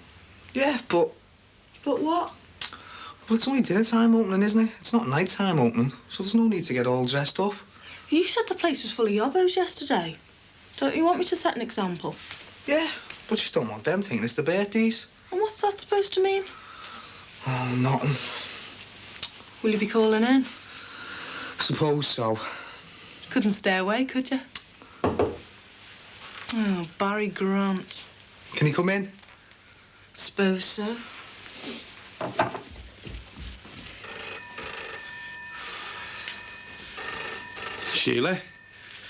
S3: Yeah, but...
S5: But what?
S3: Well, it's only dinner time opening, isn't it? It's not night time opening, so there's no need to get all dressed up.
S5: You said the place was full of yobbos yesterday. Don't you want me to set an example?
S3: Yeah, but just don't want them thinking it's the birthdays.
S5: And what's that supposed to mean?
S3: Oh, nothing.
S5: Will you be calling in?
S3: Suppose so.
S5: Couldn't stay away, could you? Oh, Barry Grant.
S3: Can he come in?
S5: Suppose so.
S6: Sheila,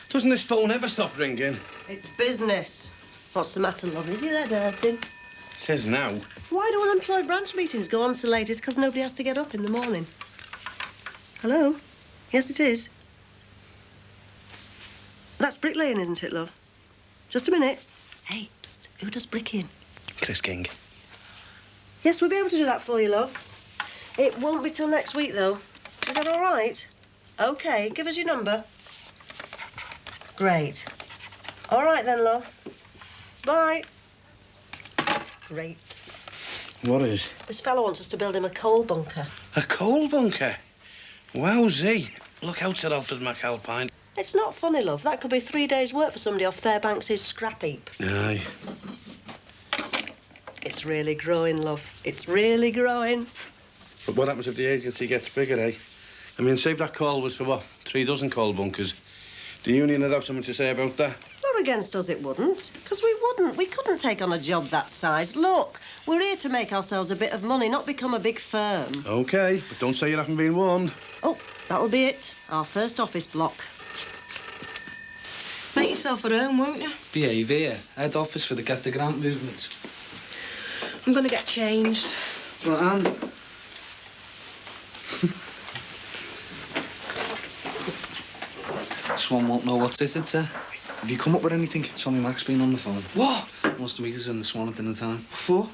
S6: doesn't this phone ever stop ringing?
S1: It's business. What's the matter, love? Have you read everything?
S6: It is now.
S1: Why do unemployed branch meetings go on so late? It's because nobody has to get up in the morning. Hello? Yes, it is. That's bricklaying, isn't it, love? Just a minute. Hey, psst, who does bricking?
S6: Chris King.
S1: Yes, we'll be able to do that for you, love. It won't be till next week, though. Is that all right? OK, give us your number. Great. All right, then, love. Bye. Great.
S6: What is?
S1: This fellow wants us to build him a coal bunker.
S6: A coal bunker? Wowsy. Look out, said Alfred McAlpine.
S1: It's not funny, love. That could be 3 days' work for somebody off Fairbanks' scrap heap.
S6: Aye.
S1: It's really growing, love. It's really growing.
S6: But what happens if the agency gets bigger, eh? I mean, save that call was for, what, 3 dozen coal bunkers. The union would have something to say about that.
S1: Not against us, it wouldn't. Because we wouldn't. We couldn't take on a job that size. Look, we're here to make ourselves a bit of money, not become a big firm.
S6: OK, but don't say you haven't been warned.
S1: Oh, that'll be it. Our first office block.
S5: Make yourself at home, won't you?
S3: Behave here. Head office for the Get the Grant movement.
S5: I'm going to get changed.
S3: Well, Anne... Swan won't know what's this, sir. Have you come up with anything? Tommy Mac's been on the phone. What? Wants to meet us in the Swan at dinner time. For?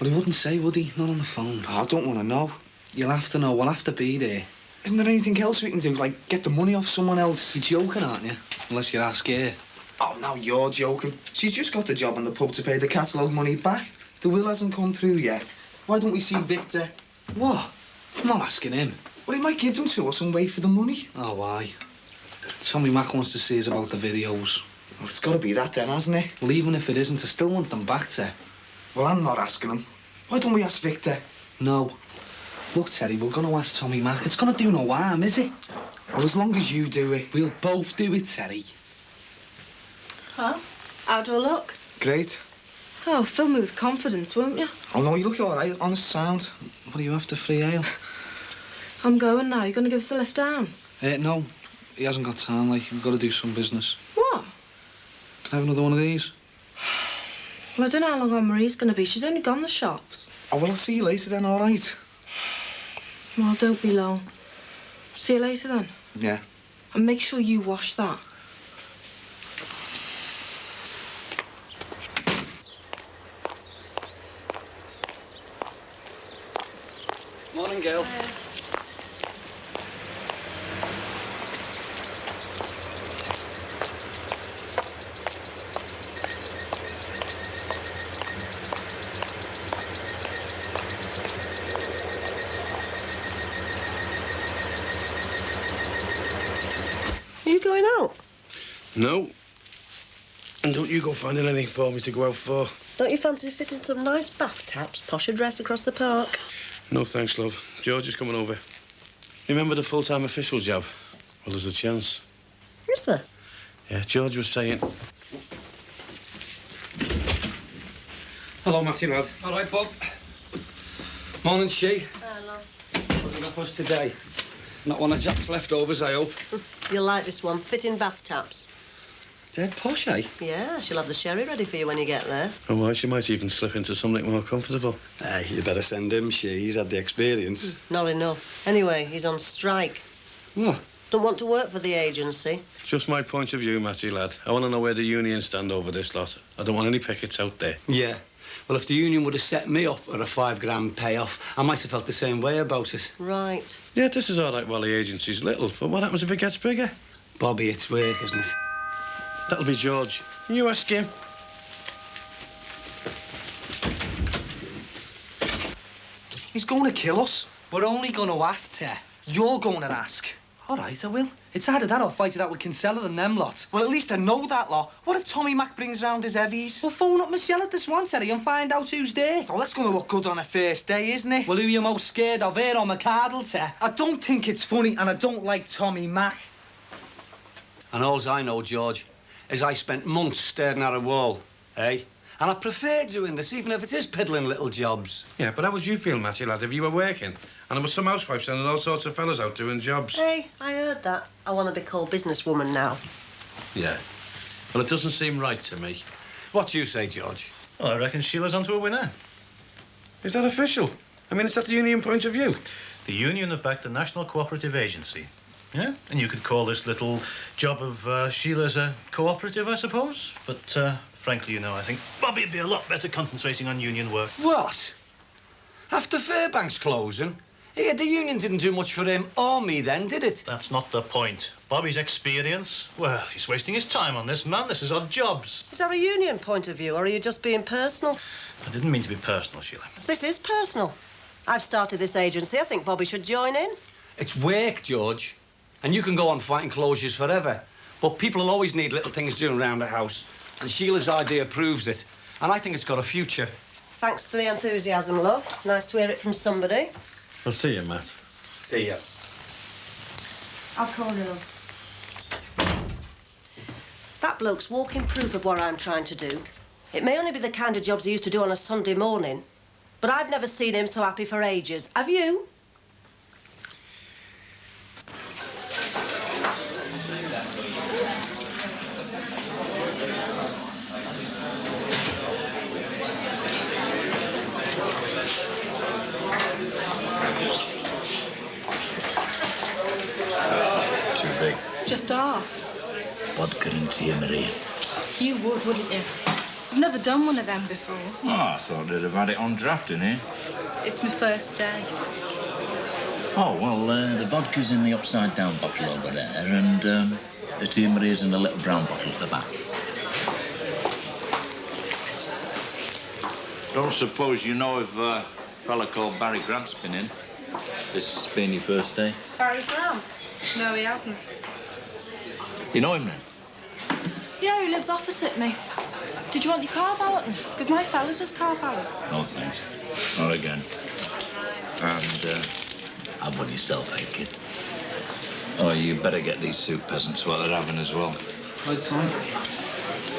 S3: Well, he wouldn't say, would he? Not on the phone. Oh, I don't want to know. You'll have to know. We'll have to be there. Isn't there anything else we can do? Like, get the money off someone else? You're joking, aren't you? Unless you ask her. Oh, now you're joking. She's just got the job in the pub to pay the catalogue money back. The will hasn't come through yet. Why don't we see Victor? What? I'm not asking him. Well, he might give them to us and wait for the money. Oh, why? Tommy Mac wants to see us about the videos. Well, it's got to be that then, hasn't it? Well, even if it isn't, I still want them back, sir. Well, I'm not asking him. Why don't we ask Victor? No. Look, Terry, we're going to ask Tommy Mac. It's going to do no harm, is it? Well, as long as you do it. We'll both do it, Terry.
S5: Huh? How do I look?
S3: Great.
S5: Oh, fill me with confidence, won't you?
S3: Oh, no, you look all right. Honest sound. What are you after, free ale?
S5: I'm going now. You're going to give us a lift down?
S3: No. He hasn't got time, like. We've got to do some business.
S5: What?
S3: Can I have another one of these?
S5: Well, I don't know how long Anne-Marie's going to be. She's only gone the shops.
S3: Oh, well, I'll see you later then, all right?
S5: Well, don't be long. See you later then.
S3: Yeah.
S5: And make sure you wash that.
S6: Morning, girl.
S1: Are you going out?
S6: No. And don't you go finding anything for me to go out for.
S1: Don't you fancy fitting some nice bath taps, posh address across the park?
S6: No, thanks, love. George is coming over. You remember the full-time official job? Well, there's a chance.
S1: Is there?
S6: Yeah, George was saying...
S14: Hello, Matty, lad. All right, Bob. Morning, She.
S1: Hello.
S14: What have you got for us today? Not one of Jack's leftovers, I hope.
S1: You'll like this one. Fitting bath taps.
S3: Dead posh, eh?
S1: Yeah, she'll have the sherry ready for you when you get there.
S6: Oh, why, she might even slip into something more comfortable.
S18: Hey, you better send him, He's had the experience.
S1: Not enough. Anyway, he's on strike.
S18: What?
S1: Don't want to work for the agency.
S6: Just my point of view, Matty, lad. I want to know where the union stand over this lot. I don't want any pickets out there.
S14: Yeah. Well, if the union would have set me up at a £5 payoff, I might have felt the same way about it.
S1: Right.
S6: Yeah, this is all right while the agency's little, but what happens if it gets bigger?
S14: Bobby, it's work, isn't it?
S6: That'll be George.
S19: You ask him.
S3: He's going to kill us. We're only going to ask, Ter. You're going to ask. All right, I will. It's either that or fight it out with Kinsella and them lot. Well, at least I know that lot. What if Tommy Mac brings round his heavies? We'll phone up Michelle at the Swan, Terry, and find out who's there. Oh, that's going to look good on a first day, isn't it? Well, who you most scared of, here or McCardle, Ter? I don't think it's funny, and I don't like Tommy Mac.
S22: And all I know, George, is I spent months staring at a wall, eh? And I prefer doing this, even if it is piddling little jobs.
S19: Yeah, but how would you feel, Matty, lad, if you were working and there was some housewife sending all sorts of fellas out doing jobs?
S1: Hey, I heard that. I want to be called businesswoman now.
S19: Yeah. Well, it doesn't seem right to me.
S22: What do you say, George?
S23: Well, I reckon Sheila's onto a winner.
S19: Is that official? I mean, is that the union point of view?
S23: The union have backed the National Cooperative Agency. Yeah? And you could call this little job of Sheila's a cooperative, I suppose. But, frankly, you know, I think Bobby'd be a lot better concentrating on union work.
S22: What? After Fairbanks closing? Yeah, the union didn't do much for him or me then, did it?
S23: That's not the point. Bobby's experience, well, he's wasting his time on this, man. This is odd jobs.
S1: Is that a union point of view, or are you just being personal?
S23: I didn't mean to be personal, Sheila.
S1: This is personal. I've started this agency. I think Bobby should join in.
S22: It's work, George. And you can go on fighting closures forever. But people will always need little things doing around the house. And Sheila's idea proves it. And I think it's got a future.
S1: Thanks for the enthusiasm, love. Nice to hear it from somebody.
S23: I'll see you, Matt.
S22: See you.
S1: I'll call you, love. That bloke's walking proof of what I'm trying to do. It may only be the kind of jobs he used to do on a Sunday morning, but I've never seen him so happy for ages. Have you?
S24: Too big.
S5: Just half.
S24: Vodka and tea, Maria.
S5: You would, wouldn't you? I've never done one of them before.
S24: Oh, I thought they'd have had it on draft in here.
S5: It's my first day.
S24: Oh, well, the vodka's in the upside-down bottle over there, and the tea Maria's in the little brown bottle at the back. Don't suppose you know if a fella called Barry Grant's been in? This being your first day?
S5: Barry Grant? No, he hasn't.
S24: You know him then?
S5: Yeah, he lives opposite me. Did you want your car valet? Because my fella does car valet.
S24: No, thanks. Not again. And, have one yourself, eh, kid? Oh, you better get these soup peasants what they're having as well.
S3: Right, Tom.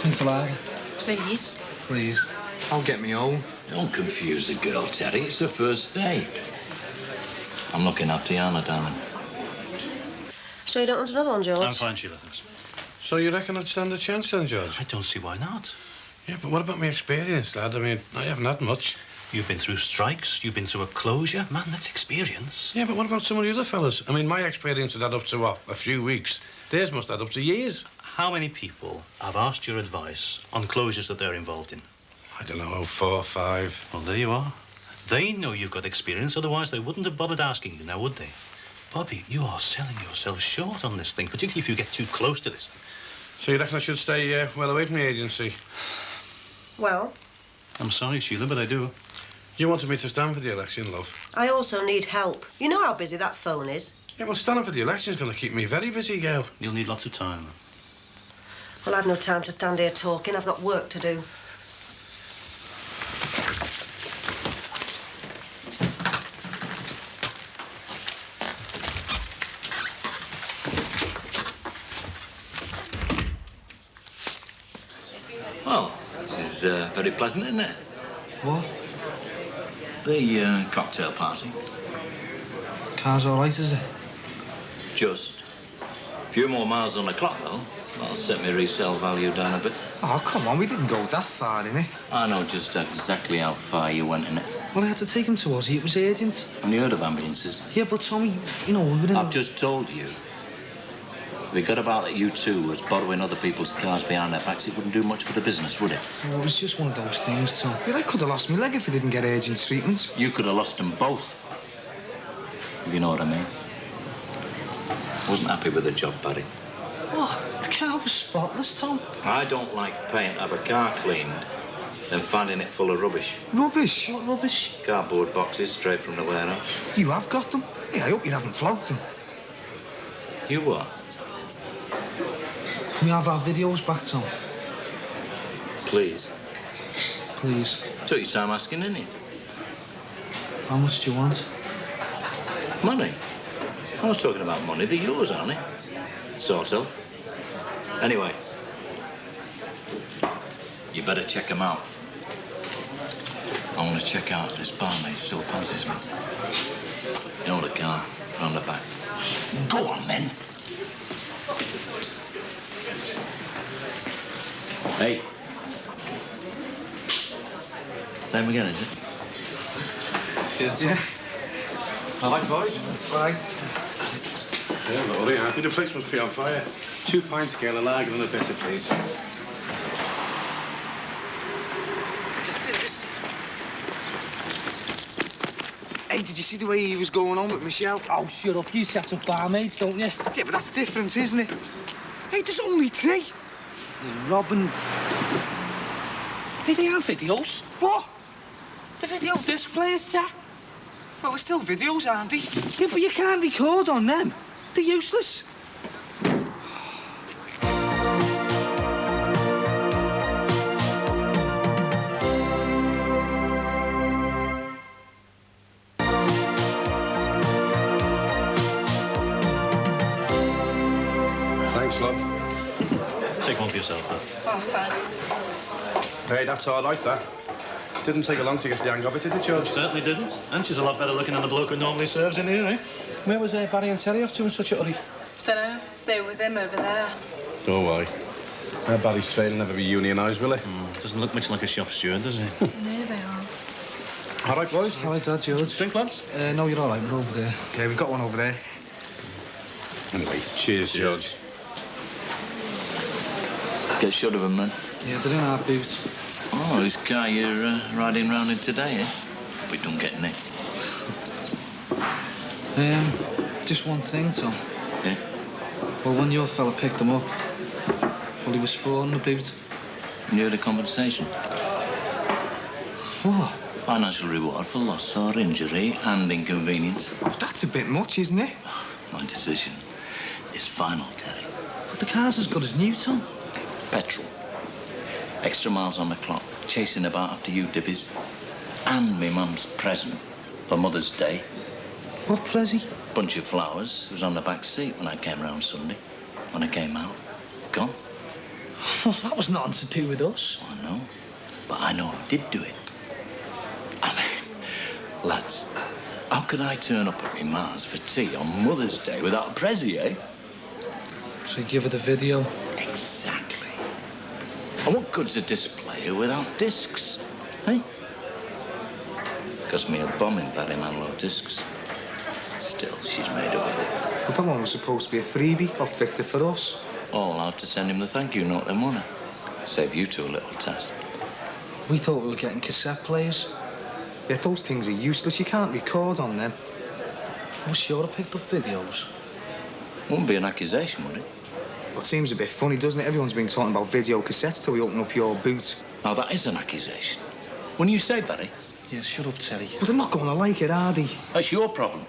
S3: Enchilada.
S5: Please.
S3: Please. I'll get me own.
S24: Don't confuse the girl, Terry. It's the first day. I'm looking after Yana, darling.
S1: Sure you don't want another one, George?
S23: I'm fine, Sheila, thanks.
S19: So you reckon I'd stand a chance then, George?
S23: I don't see why not.
S19: Yeah, but what about my experience, lad? I mean, I haven't had much.
S23: You've been through strikes, you've been through a closure. Man, that's experience.
S19: Yeah, but what about some of the other fellas? I mean, my experience had add up to, what, a few weeks. Theirs must add up to years.
S23: How many people have asked your advice on closures that they're involved in?
S19: I don't know, 4 or 5.
S23: Well, there you are. They know you've got experience, otherwise they wouldn't have bothered asking you, now would they? Bobby, you are selling yourself short on this thing, particularly if you get too close to this thing.
S19: So you reckon I should stay well away from the agency?
S1: Well?
S23: I'm sorry, Sheila, but I do.
S19: You wanted me to stand for the election, love.
S1: I also need help. You know how busy that phone is.
S19: Yeah, well, standing for the election's going to keep me very busy, girl.
S23: You'll need lots of time.
S1: Well, I've no time to stand here talking. I've got work to do.
S24: Well, this is very pleasant, isn't it?
S3: What?
S24: The cocktail party.
S3: Car's all right, is it?
S24: Just. A few more miles on the clock, though. That'll set my resale value down a bit.
S3: Oh, come on, we didn't go that far, innit?
S24: I know just exactly how far you went in it.
S3: Well, I had to take him to Aussie. It was urgent.
S24: Have you heard of ambulances?
S3: Yeah, but Tommy, you know, we were in...
S24: I've just told you. If we got about that you two was borrowing other people's cars behind their backs, it wouldn't do much for the business, would it?
S3: Oh, it was just one of those things, Tom. Yeah, I could have lost my leg if I didn't get urgent treatment.
S24: You could have lost them both. If you know what I mean. I wasn't happy with the job, Barry.
S3: What? The car was spotless, Tom.
S24: I don't like paying to have a car cleaned than finding it full of rubbish.
S3: Rubbish? What rubbish?
S24: Cardboard boxes straight from the warehouse.
S3: You have got them? Yeah, I hope you haven't flogged them.
S24: You what?
S3: Can we have our videos back, Tom?
S24: Please.
S3: Please.
S24: Took your time asking, didn't you?
S3: How much do you want?
S24: Money? I was talking about money. They're yours, aren't they? Sort of. Anyway, you better check them out. I want to check out if this barmaid still fancies me. You know the car, round the back. Go on, then. Hey. Same again, is it?
S3: Yes, yeah.
S19: All right, boys?
S3: Right.
S19: Yeah, Lordy, I think the place must be on fire. 2 pints scale, a lager and a bitter, please.
S3: Hey, did you see the way he was going on with Michelle? Oh, shut up. You set up barmaids, don't you? Yeah, but that's different, isn't it? Hey, there's only 3. Robin. Hey, they have videos. What? The video disc players, sir. Well, they're still videos, aren't they? Yeah, but you can't record on them. They're useless.
S19: Thanks, love.
S23: Take one for yourself, then.
S5: Oh, thanks.
S19: Hey, that's all right, that. Didn't take her long to get the hang of it, did it, George?
S23: Certainly didn't. And she's a lot better looking than the bloke who normally serves in here, eh?
S3: Where was Barry and Terry off to in such a hurry?
S5: Dunno. They were with him over there.
S19: Oh, why? Barry's trade will never be unionised, will it?
S23: Doesn't look much like a shop steward, does he?
S5: No, they are.
S19: All right, boys?
S3: All right, Dad, George.
S23: Drink, lads?
S3: No, you're all right. We're over there. Okay, we've got one over there.
S19: Anyway, cheers, George.
S24: Get shut of him, man.
S3: Yeah, they're in our boots.
S24: Oh, this car you're riding round in today, eh? We don't get nicked.
S3: Just one thing, Tom.
S24: Yeah?
S3: Well, when your fella picked him up, well, he was 4 on the boot.
S24: And you had a compensation?
S3: What?
S24: Financial reward for loss or injury and inconvenience.
S3: Oh, that's a bit much, isn't it?
S24: My decision is final, Terry.
S3: But the car's as good as new, Tom.
S24: Petrol. Extra miles on the clock, chasing about after you divvies. And me mum's present for Mother's Day.
S3: What prezi?
S24: Bunch of flowers. It was on the back seat when I came round Sunday. When I came out, gone.
S3: Oh, that was nothing to do with us.
S24: I know. But I know who did do it. I mean, lads, how could I turn up at me ma's for tea on Mother's Day without a prezi, eh?
S3: So you give her the video?
S24: Exactly. And what good's a displayer without discs, eh? Cost me a bomb in Barry Manilow discs. Still, she's made away with it.
S3: Well, that one was supposed to be a freebie off Victor for us.
S24: Oh, I'll have to send him the thank you note then, won't I? Save you two a little task.
S3: We thought we were getting cassette players. Yeah, those things are useless. You can't record on them. I'm sure I picked up videos.
S24: Wouldn't be an accusation, would it?
S3: Well, it seems a bit funny, doesn't it? Everyone's been talking about video cassettes till we open up your boot.
S24: Now, that is an accusation. When you say, Barry?
S3: Yeah, shut up, Terry. But they're not going to like it, are they?
S24: That's your problem.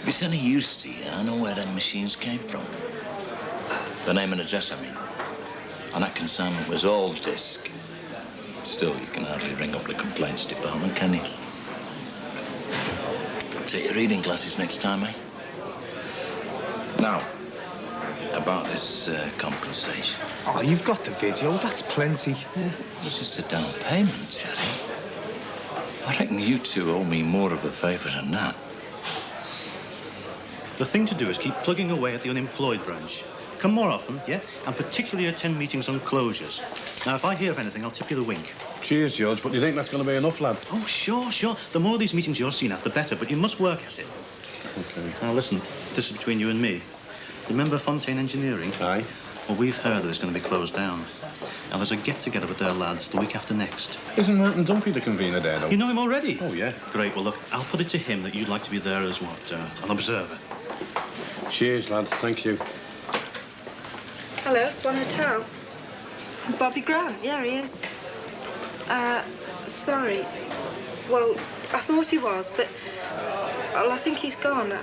S24: If it's any use to you, I know where them machines came from. The name and address, I mean. And that consignment was all disc. Still, you can hardly ring up the complaints department, can you? Take your reading glasses next time, eh? Now, about this compensation.
S3: Oh, you've got the video. That's plenty.
S24: Yeah, it was just a down payment, Terry. I reckon you two owe me more of a favour than that.
S23: The thing to do is keep plugging away at the unemployed branch. Come more often, yeah? And particularly attend meetings on closures. Now, if I hear of anything, I'll tip you the wink.
S19: Cheers, George, but you think that's going to be enough, lad?
S23: Oh, sure, sure. The more of these meetings you're seen at, the better, but you must work at it.
S19: OK.
S23: Now, listen, this is between you and me. Remember Fontaine Engineering?
S19: Aye.
S23: Well, we've heard that it's going to be closed down. Now, there's a get-together with their lads the week after next.
S19: Isn't Martin Dumpy the convener there, though?
S23: You know him already?
S19: Oh, yeah.
S23: Great. Well, look, I'll put it to him that you'd like to be there as what, an observer.
S19: Cheers, lad. Thank you.
S5: Hello, Swan Hotel. Bobby Grant, yeah, he is. Sorry. Well, I thought he was, but... Well, I think he's gone.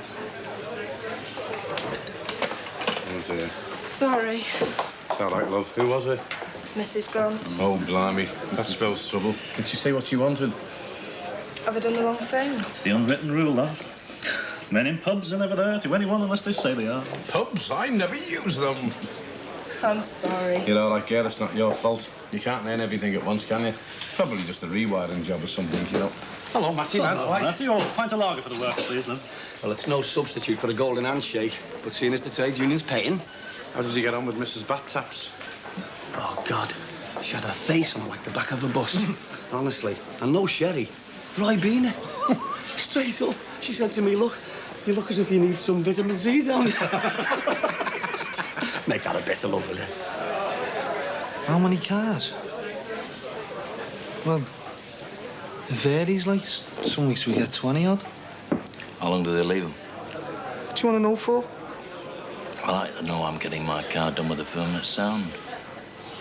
S19: Oh, dear.
S5: Sorry.
S19: It's all right, love. Who was it?
S5: Mrs. Grant.
S19: Oh, blimey. That spells trouble. Did she say what she wanted?
S5: Have I done the wrong thing?
S23: It's the unwritten rule, that. Men in pubs are never there to anyone unless they say they are.
S19: Pubs? I never use them.
S5: I'm sorry.
S19: You know, like, girl, it's not your fault. You can't learn everything at once, can you? Probably just a rewiring job or something, you know. Hello, Matty, man.
S23: Hello, Matty. Oh, pint of lager for the worker, please, then.
S22: Well, it's no substitute for a golden handshake, but seeing as the trade union's paying...
S19: How did you get on with Mrs. Bat-Taps?
S22: Oh, God. She had her face on like the back of a bus. Honestly. And no sherry. Ribena. Straight up. She said to me, look, you look as if you need some vitamin C, don't you? Make that a bit of love with it.
S3: How many cars? Well, it varies, like. Some weeks we get 20 odd.
S24: How long do they leave them?
S3: What do you want to know for?
S24: I like to know I'm getting my car done with a firm at sound.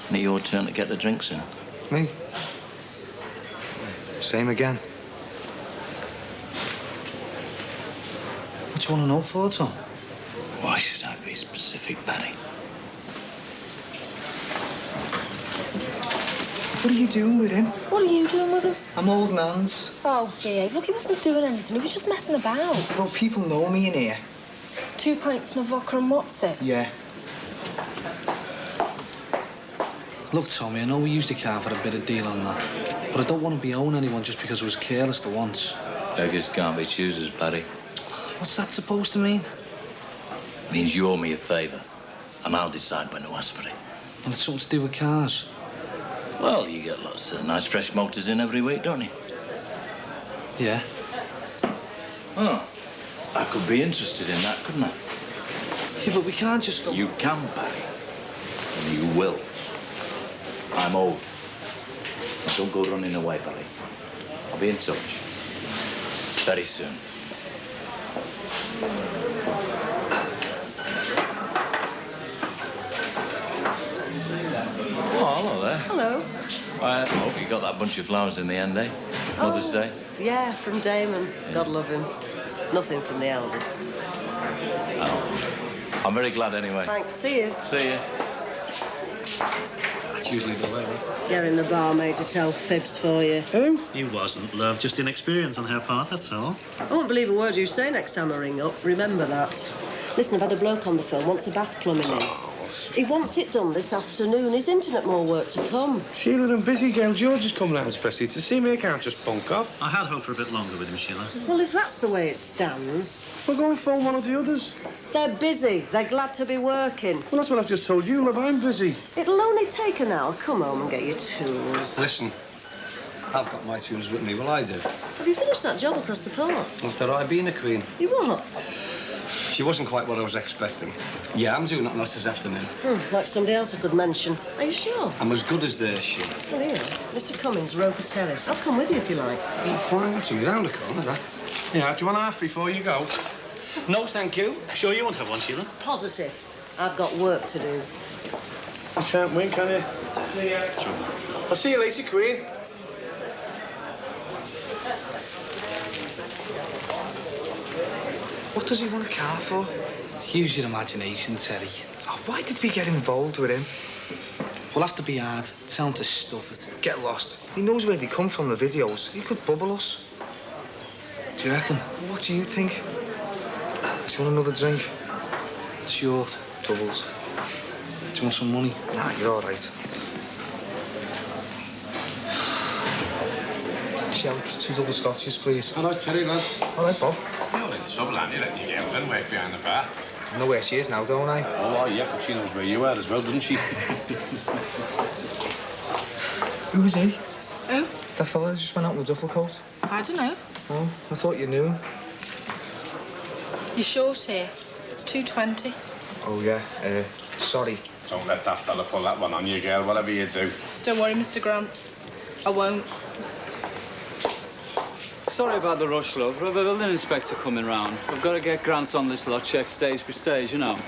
S24: Isn't it your turn to get the drinks in?
S3: Me? Same again. What do you want to know for, Tom?
S24: Why should I be specific, Barry?
S3: What are you doing with him?
S5: What are you doing with him?
S3: I'm holding hands.
S5: Oh, behave. Look, he wasn't doing anything. He was just messing about.
S3: Well, people know me in here.
S5: 2 pints and a vodka and what's it?
S3: Yeah.
S14: Look, Tommy, I know we used the car for a bit of deal on that, but I don't want to be owing anyone just because I was careless the once.
S24: Beggars can't be choosers, Barry.
S3: What's that supposed to mean?
S24: Means you owe me a favour, and I'll decide when to ask for it.
S14: And it's something to do with cars.
S24: Well, you get lots of nice fresh motors in every week, don't you?
S14: Yeah.
S24: Oh, I could be interested in that, couldn't I?
S3: Yeah, but we can't just go...
S24: You can, Barry. And you will. I'm old. Don't go running away, Barry. I'll be in touch. Very soon. Oh, hello there.
S1: Hello.
S24: I hope you got that bunch of flowers in the end, eh? Mother's Day.
S1: Yeah, from Damon. God love him. Nothing from the eldest.
S24: Oh. I'm very glad anyway.
S1: Thanks. See you.
S24: See you.
S23: That's usually the way.
S1: Getting the barmaid to tell fibs for you.
S23: Who? You wasn't, love. Just inexperience on her part, that's all.
S1: I won't believe a word you say next time I ring up. Remember that. Listen, I've had a bloke on the phone, wants a bath plumbing in. He wants it done this afternoon. He's hinting at more work to come.
S19: Sheila and busy girl George is coming out especially to see me. I can't just bunk off.
S23: I had hoped for a bit longer with him, Sheila.
S1: Well, if that's the way it stands...
S19: We'll go and phone one of the others.
S1: They're busy. They're glad to be working.
S19: Well, that's what I've just told you, love. I'm busy.
S1: It'll only take an hour. Come home and get your tools.
S22: Listen, I've got my tunes with me. Well, I do.
S1: Have you finished that job across the park?
S22: After I been a queen.
S1: You what?
S22: She wasn't quite what I was expecting. Yeah, I'm doing nothing else this afternoon.
S1: Like somebody else I could mention. Are you sure?
S22: I'm as good as theirs, Sheila.
S1: Well, here, Mr. Cummings, Roper Terrace. I'll come with you if you like.
S22: Oh, fine. That's only round the corner, that.
S19: Yeah, do you want half before you go?
S22: No, thank you.
S23: Sure you won't have one, Sheila?
S1: Positive. I've got work to do.
S19: You can't win, can you? See ya. I'll see you later, Queen.
S3: What does he want a car for?
S14: Use your imagination, Terry.
S3: Oh, why did we get involved with him?
S14: We'll have to be hard. Tell him to stuff it.
S3: Get lost. He knows where they come from, the videos. He could bubble us.
S14: Do you reckon?
S3: What do you think? Do you want another drink?
S14: Short.
S3: Doubles.
S14: Do you want some money?
S3: Nah, you're all right. Shell, 2 double scotches, please.
S19: All right, Terry, lad.
S3: All right, Bob.
S19: You're in trouble, aren't you? Letting your girlfriend work behind the bar.
S3: I know where she is now, don't I?
S19: Oh, yeah, but she knows where you are as well, doesn't she?
S3: Who was he?
S5: Who?
S3: That fella that just went out in the duffel coat.
S5: I don't know.
S3: Oh, I thought you knew him.
S5: You're short here. It's 2:20.
S3: Oh, yeah. Sorry.
S19: Don't let that fella pull that one on you, girl, whatever you do.
S5: Don't worry, Mr. Grant. I won't.
S8: Sorry about the rush, love. We've a building inspector coming round. We've got to get grants on this lot, check stage by stage, you know.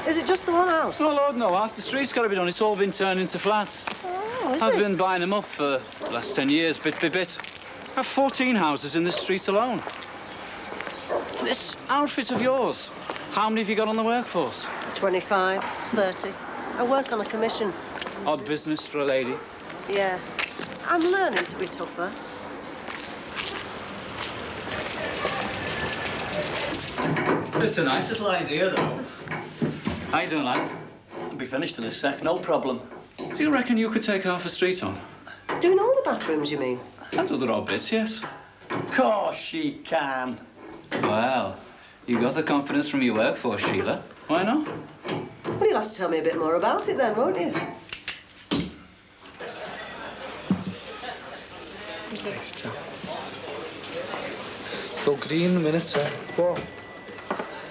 S1: Is it just the one house?
S8: Oh, Lord, no. Half the street's got to be done. It's all been turned into flats.
S1: Oh, is
S8: I've
S1: it?
S8: been buying them up for the last 10 years, bit by bit. I have 14 houses in this street alone. This outfit of yours, how many have you got on the workforce?
S1: 25, 30. I work on a commission.
S8: Odd business for a lady.
S1: Yeah. I'm learning to be tougher.
S22: It's a nice little idea, though.
S8: How you doing, lad?
S22: I'll be finished in a sec, no problem.
S8: Do you reckon you could take half a street on?
S1: Doing all the bathrooms, you mean?
S8: And other odd bits, yes.
S22: Of course she can.
S8: Well, you got the confidence from your workforce, Sheila. Why not?
S1: Well, you'll have to tell me a bit more about it then, won't you?
S3: Go green in a minute, sir. What?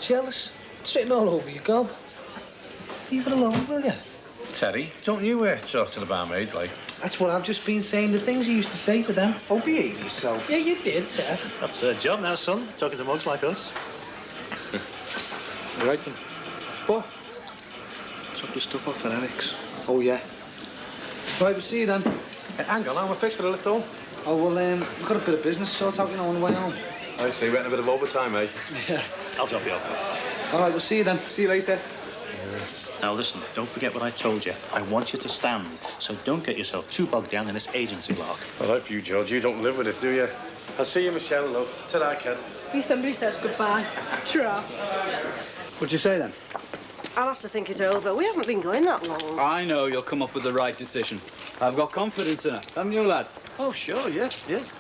S3: Jealous? It's written all over your gob. Leave it alone, will you?
S19: Terry, don't you talk to the barmaid, like?
S3: That's what I've just been saying, the things you used to say to them. Oh, behave yourself. Yeah, you did, sir.
S23: That's her job now, son. Talking to mugs like us.
S3: All right, then. What? Took the stuff off at Eric's. Oh, yeah. Right, we'll see you then.
S19: Hang on, I'm fixed for the lift home.
S3: Oh, well, we've got a bit of business to sort out, you know, on the way home.
S19: I see, we're getting a bit of overtime, eh?
S3: Yeah.
S23: I'll drop you off.
S3: All right, we'll see you then. See you later.
S23: Now listen, don't forget what I told you. I want you to stand, so don't get yourself too bogged down in this agency block.
S19: I hope you, George. You don't live with it, do you? I'll see you, Michelle, love. Ta-ra, kid.
S5: Please, somebody says goodbye. Ta-ra.
S8: What'd you say, then?
S1: I'll have to think it over. We haven't been going that long.
S8: I know you'll come up with the right decision. I've got confidence in her. Haven't you, lad?
S22: Oh, sure, yeah.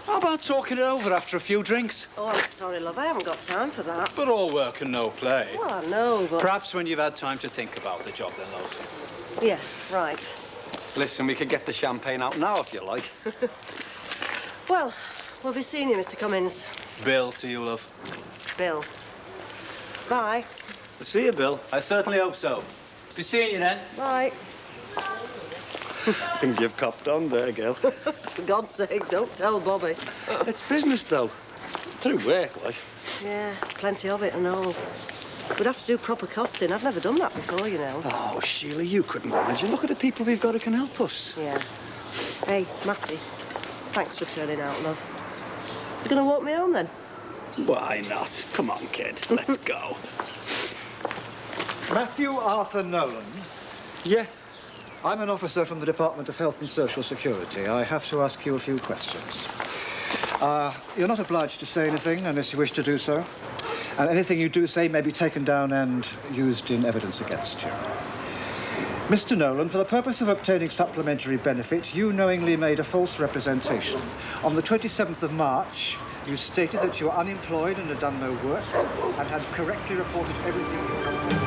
S8: How about talking it over after a few drinks?
S1: Oh, I'm sorry, love. I haven't got time for that.
S8: But all work and no play.
S1: Well, I know, but...
S8: Perhaps when you've had time to think about the job, then, love.
S1: Yeah, right.
S22: Listen, we could get the champagne out now, if you like.
S1: Well, we'll be seeing you, Mr. Cummins.
S8: Bill to you, love.
S1: Bill. Bye.
S8: See you, Bill. I certainly hope so. Be seeing you then.
S1: Bye.
S22: I think you've copped on there, girl.
S1: For God's sake, don't tell Bobby.
S22: It's business, though. Through work, like.
S1: Yeah, plenty of it and all. We'd have to do proper costing. I've never done that before, you know.
S22: Oh, Sheila, you couldn't manage. Look at the people we've got who can help us.
S1: Yeah. Hey, Matty, thanks for turning out, love. You gonna walk me home, then?
S22: Why not? Come on, kid. Let's go.
S12: Matthew Arthur Nolan.
S22: Yeah?
S12: I'm an officer from the Department of Health and Social Security. I have to ask you a few questions. You're not obliged to say anything unless you wish to do so. And anything you do say may be taken down and used in evidence against you. Mr. Nolan, for the purpose of obtaining supplementary benefit, you knowingly made a false representation. On the 27th of March, you stated that you were unemployed and had done no work and had correctly reported everything you had.